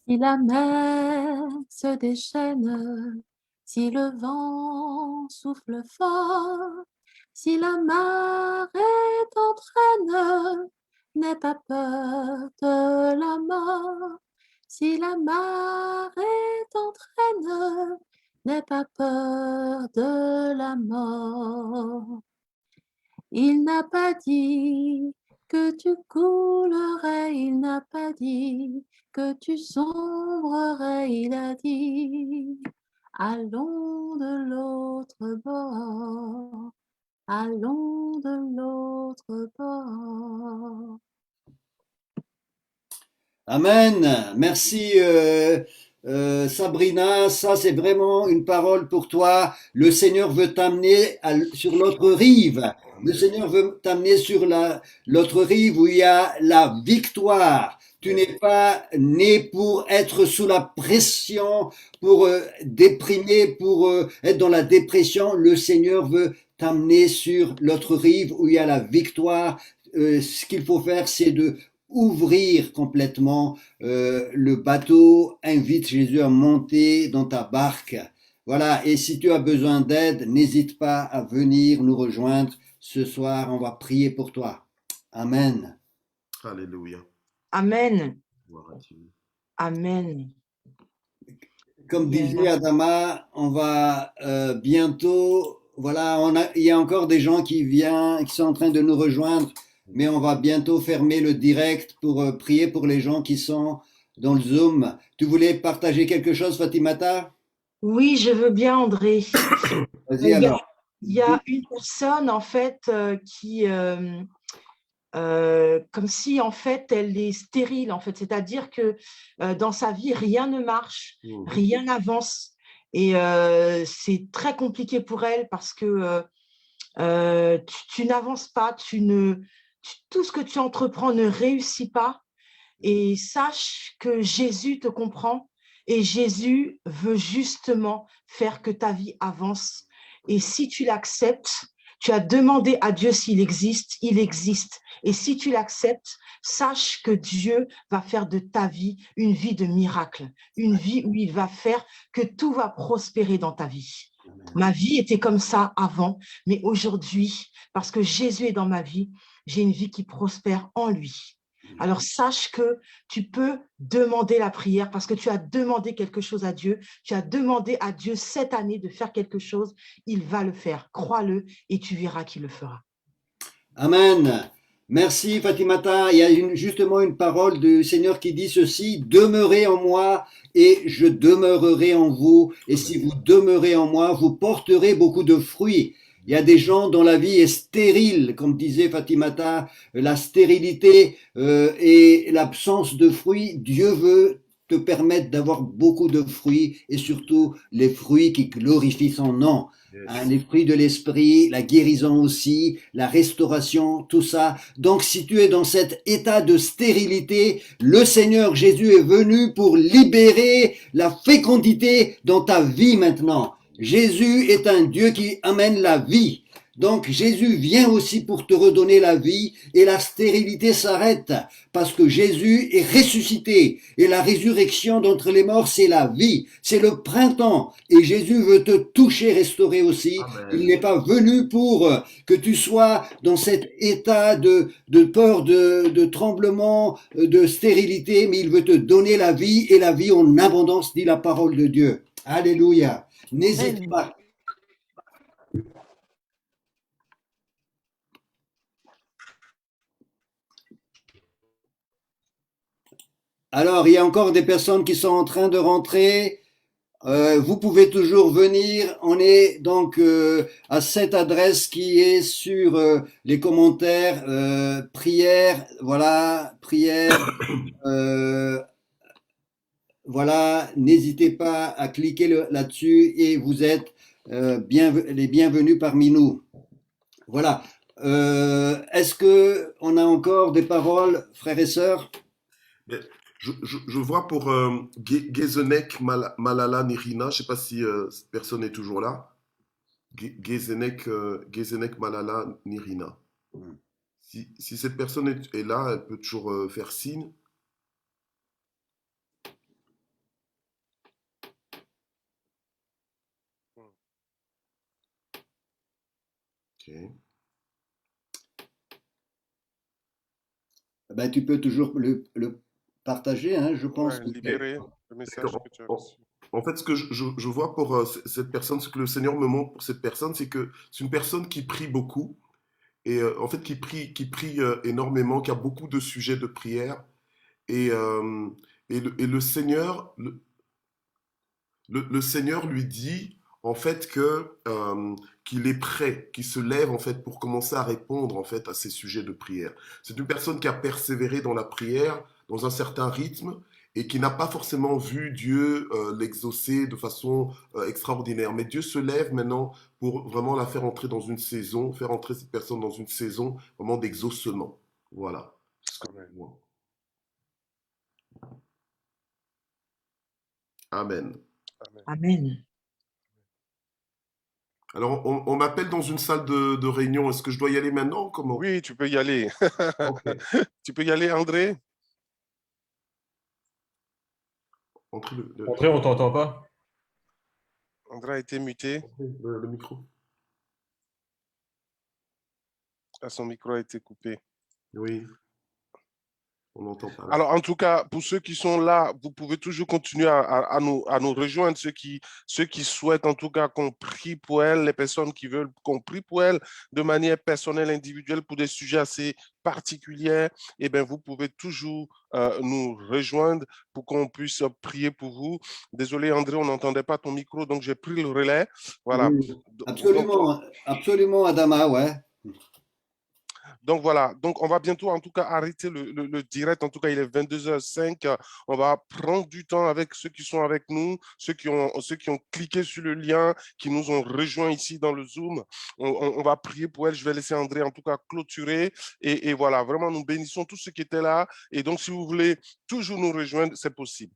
[SPEAKER 3] Si la mer se déchaîne, si le vent souffle fort, si la marée t'entraîne, n'aie pas peur de la mort. Si la marée t'entraîne, n'aie pas peur de la mort. Il n'a pas dit que tu coulerais, il n'a pas dit que tu sombrerais, il a dit allons de l'autre bord, allons de l'autre bord.
[SPEAKER 1] Amen. Merci, Sabrina. Ça, c'est vraiment une parole pour toi. Le Seigneur veut t'amener sur l'autre rive. Le Seigneur veut t'amener sur l'autre rive où il y a la victoire. Tu n'es pas né pour être sous la pression, pour déprimer, pour être dans la dépression. Le Seigneur veut t'amener sur l'autre rive où il y a la victoire. Ce qu'il faut faire, c'est de ouvrir complètement le bateau, invite Jésus à monter dans ta barque. Voilà, et si tu as besoin d'aide, n'hésite pas à venir nous rejoindre ce soir, on va prier pour toi. Amen.
[SPEAKER 7] Alléluia.
[SPEAKER 6] Amen.
[SPEAKER 7] Gloire à Dieu.
[SPEAKER 6] Amen.
[SPEAKER 1] Comme disait Adama, on va bientôt, voilà, il y a encore des gens qui sont en train de nous rejoindre, mais on va bientôt fermer le direct pour prier pour les gens qui sont dans le Zoom. Tu voulais partager quelque chose, Fatimata?
[SPEAKER 6] Oui, je veux bien, André.
[SPEAKER 1] Vas-y alors.
[SPEAKER 6] Il y a une personne, en fait, qui, comme si, en fait, elle est stérile, en fait. C'est-à-dire que dans sa vie, rien ne marche, rien n'avance. Et c'est très compliqué pour elle parce que tu n'avances pas, tout ce que tu entreprends ne réussit pas. Et sache que Jésus te comprend et Jésus veut justement faire que ta vie avance. Et si tu l'acceptes, tu as demandé à Dieu s'il existe, il existe. Et si tu l'acceptes, sache que Dieu va faire de ta vie une vie de miracle, une vie où il va faire que tout va prospérer dans ta vie. Ma vie était comme ça avant, mais aujourd'hui, parce que Jésus est dans ma vie, j'ai une vie qui prospère en lui. Alors, sache que tu peux demander la prière parce que tu as demandé quelque chose à Dieu. Tu as demandé à Dieu cette année de faire quelque chose. Il va le faire. Crois-le et tu verras qu'il le fera.
[SPEAKER 1] Amen. Merci Fatimata. Il y a justement une parole du Seigneur qui dit ceci: demeurez en moi et je demeurerai en vous. Et si vous demeurez en moi, vous porterez beaucoup de fruits. Il y a des gens dont la vie est stérile, comme disait Fatimata, la stérilité et l'absence de fruits. Dieu veut te permettre d'avoir beaucoup de fruits et surtout les fruits qui glorifient son nom. Hein, les fruits de l'esprit, la guérison aussi, la restauration, tout ça. Donc si tu es dans cet état de stérilité, le Seigneur Jésus est venu pour libérer la fécondité dans ta vie maintenant. Jésus est un Dieu qui amène la vie. Donc Jésus vient aussi pour te redonner la vie et la stérilité s'arrête parce que Jésus est ressuscité et la résurrection d'entre les morts c'est la vie, c'est le printemps et Jésus veut te toucher, restaurer aussi.
[SPEAKER 7] Amen.
[SPEAKER 1] Il n'est pas venu pour que tu sois dans cet état de peur, de tremblement, de stérilité, mais il veut te donner la vie et la vie en abondance, dit la parole de Dieu. Alléluia. N'hésite pas. Alors, il y a encore des personnes qui sont en train de rentrer. Vous pouvez toujours venir. On est donc à cette adresse qui est sur les commentaires. Prière, voilà, prière. Voilà, n'hésitez pas à cliquer là-dessus et vous êtes les bienvenus parmi nous. Voilà. Est-ce que on a encore des paroles, frères et sœurs?
[SPEAKER 7] Je vois pour Gezenek Malala Nirina, je ne sais pas si cette personne est toujours là. Gezenek Malala Nirina. Si cette personne est là, elle peut toujours faire signe. Ok.
[SPEAKER 1] Ben, tu peux toujours le partager, hein, je pense.
[SPEAKER 5] Ouais, libérer le message que tu as reçu.
[SPEAKER 7] En fait, ce que je vois pour cette personne, ce que le Seigneur me montre pour cette personne, c'est que c'est une personne qui prie beaucoup et en fait qui prie énormément, qui a beaucoup de sujets de prière et le Seigneur, le Seigneur lui dit en fait que qu'il est prêt, qu'il se lève en fait pour commencer à répondre en fait à ces sujets de prière. C'est une personne qui a persévéré dans la prière, dans un certain rythme, et qui n'a pas forcément vu Dieu l'exaucer de façon extraordinaire. Mais Dieu se lève maintenant pour vraiment la faire entrer dans une saison, faire entrer cette personne dans une saison vraiment d'exaucement. Voilà. Amen.
[SPEAKER 6] Amen.
[SPEAKER 7] Alors, on m'appelle dans une salle de réunion. Est-ce que je dois y aller maintenant ou comment?
[SPEAKER 5] Oui, tu peux y aller.
[SPEAKER 7] Okay.
[SPEAKER 5] Tu peux y aller, André?
[SPEAKER 7] André,
[SPEAKER 8] on t'entend pas.
[SPEAKER 5] André a été muté.
[SPEAKER 7] Le micro.
[SPEAKER 5] Ah, son micro a été coupé.
[SPEAKER 7] Oui. On n'entend pas.
[SPEAKER 5] Alors, en tout cas, pour ceux qui sont là, vous pouvez toujours continuer à nous rejoindre, ceux qui souhaitent en tout cas qu'on prie pour elles, les personnes qui veulent qu'on prie pour elles de manière personnelle, individuelle, pour des sujets assez particuliers, eh bien, vous pouvez toujours nous rejoindre pour qu'on puisse prier pour vous. Désolé, André, on n'entendait pas ton micro, donc j'ai pris le relais. Voilà.
[SPEAKER 1] Oui, absolument, Adama, ouais.
[SPEAKER 5] Donc voilà, donc on va bientôt en tout cas arrêter le direct. En tout cas, il est 22h05. On va prendre du temps avec ceux qui sont avec nous, ceux qui ont cliqué sur le lien, qui nous ont rejoints ici dans le Zoom. On va prier pour elle. Je vais laisser André en tout cas clôturer. Et voilà, vraiment, nous bénissons tous ceux qui étaient là. Et donc, si vous voulez toujours nous rejoindre, c'est possible.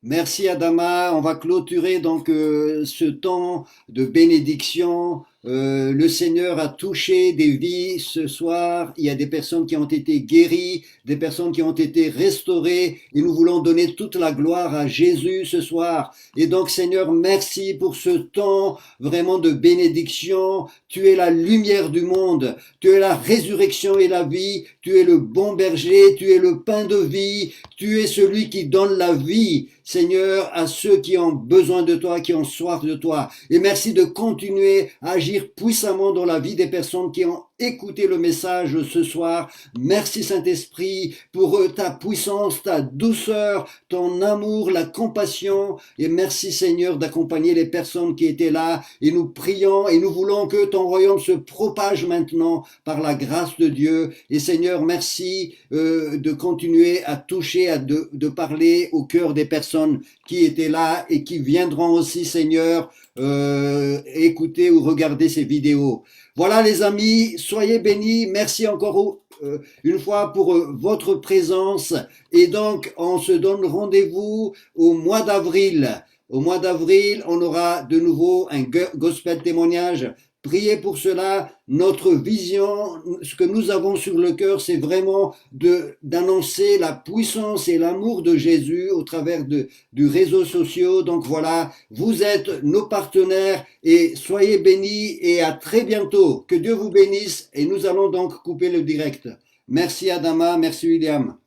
[SPEAKER 1] Merci Adama. On va clôturer donc ce temps de bénédiction. Le Seigneur a touché des vies ce soir. Il y a des personnes qui ont été guéries, des personnes qui ont été restaurées. Et nous voulons donner toute la gloire à Jésus ce soir. Et donc Seigneur, merci pour ce temps vraiment de bénédiction. Tu es la lumière du monde. Tu es la résurrection et la vie. Tu es le bon berger. Tu es le pain de vie. Tu es celui qui donne la vie, Seigneur, à ceux qui ont besoin de toi, qui ont soif de toi. Et merci de continuer à agir puissamment dans la vie des personnes qui ont écouté le message ce soir. Merci Saint-Esprit pour ta puissance, ta douceur, ton amour, la compassion. Et merci Seigneur d'accompagner les personnes qui étaient là. Et nous prions et nous voulons que ton royaume se propage maintenant par la grâce de Dieu. Et Seigneur, merci de continuer à toucher, de parler au cœur des personnes qui étaient là et qui viendront aussi, Seigneur, écouter ou regarder ces vidéos. Voilà les amis, soyez bénis. Merci encore une fois pour votre présence. Et donc, on se donne rendez-vous au mois d'avril. Au mois d'avril, on aura de nouveau un gospel témoignage. Priez pour cela. Notre vision, ce que nous avons sur le cœur, c'est vraiment d'annoncer la puissance et l'amour de Jésus au travers du réseau social. Donc voilà, vous êtes nos partenaires et soyez bénis et à très bientôt. Que Dieu vous bénisse et nous allons donc couper le direct. Merci Adama, merci William.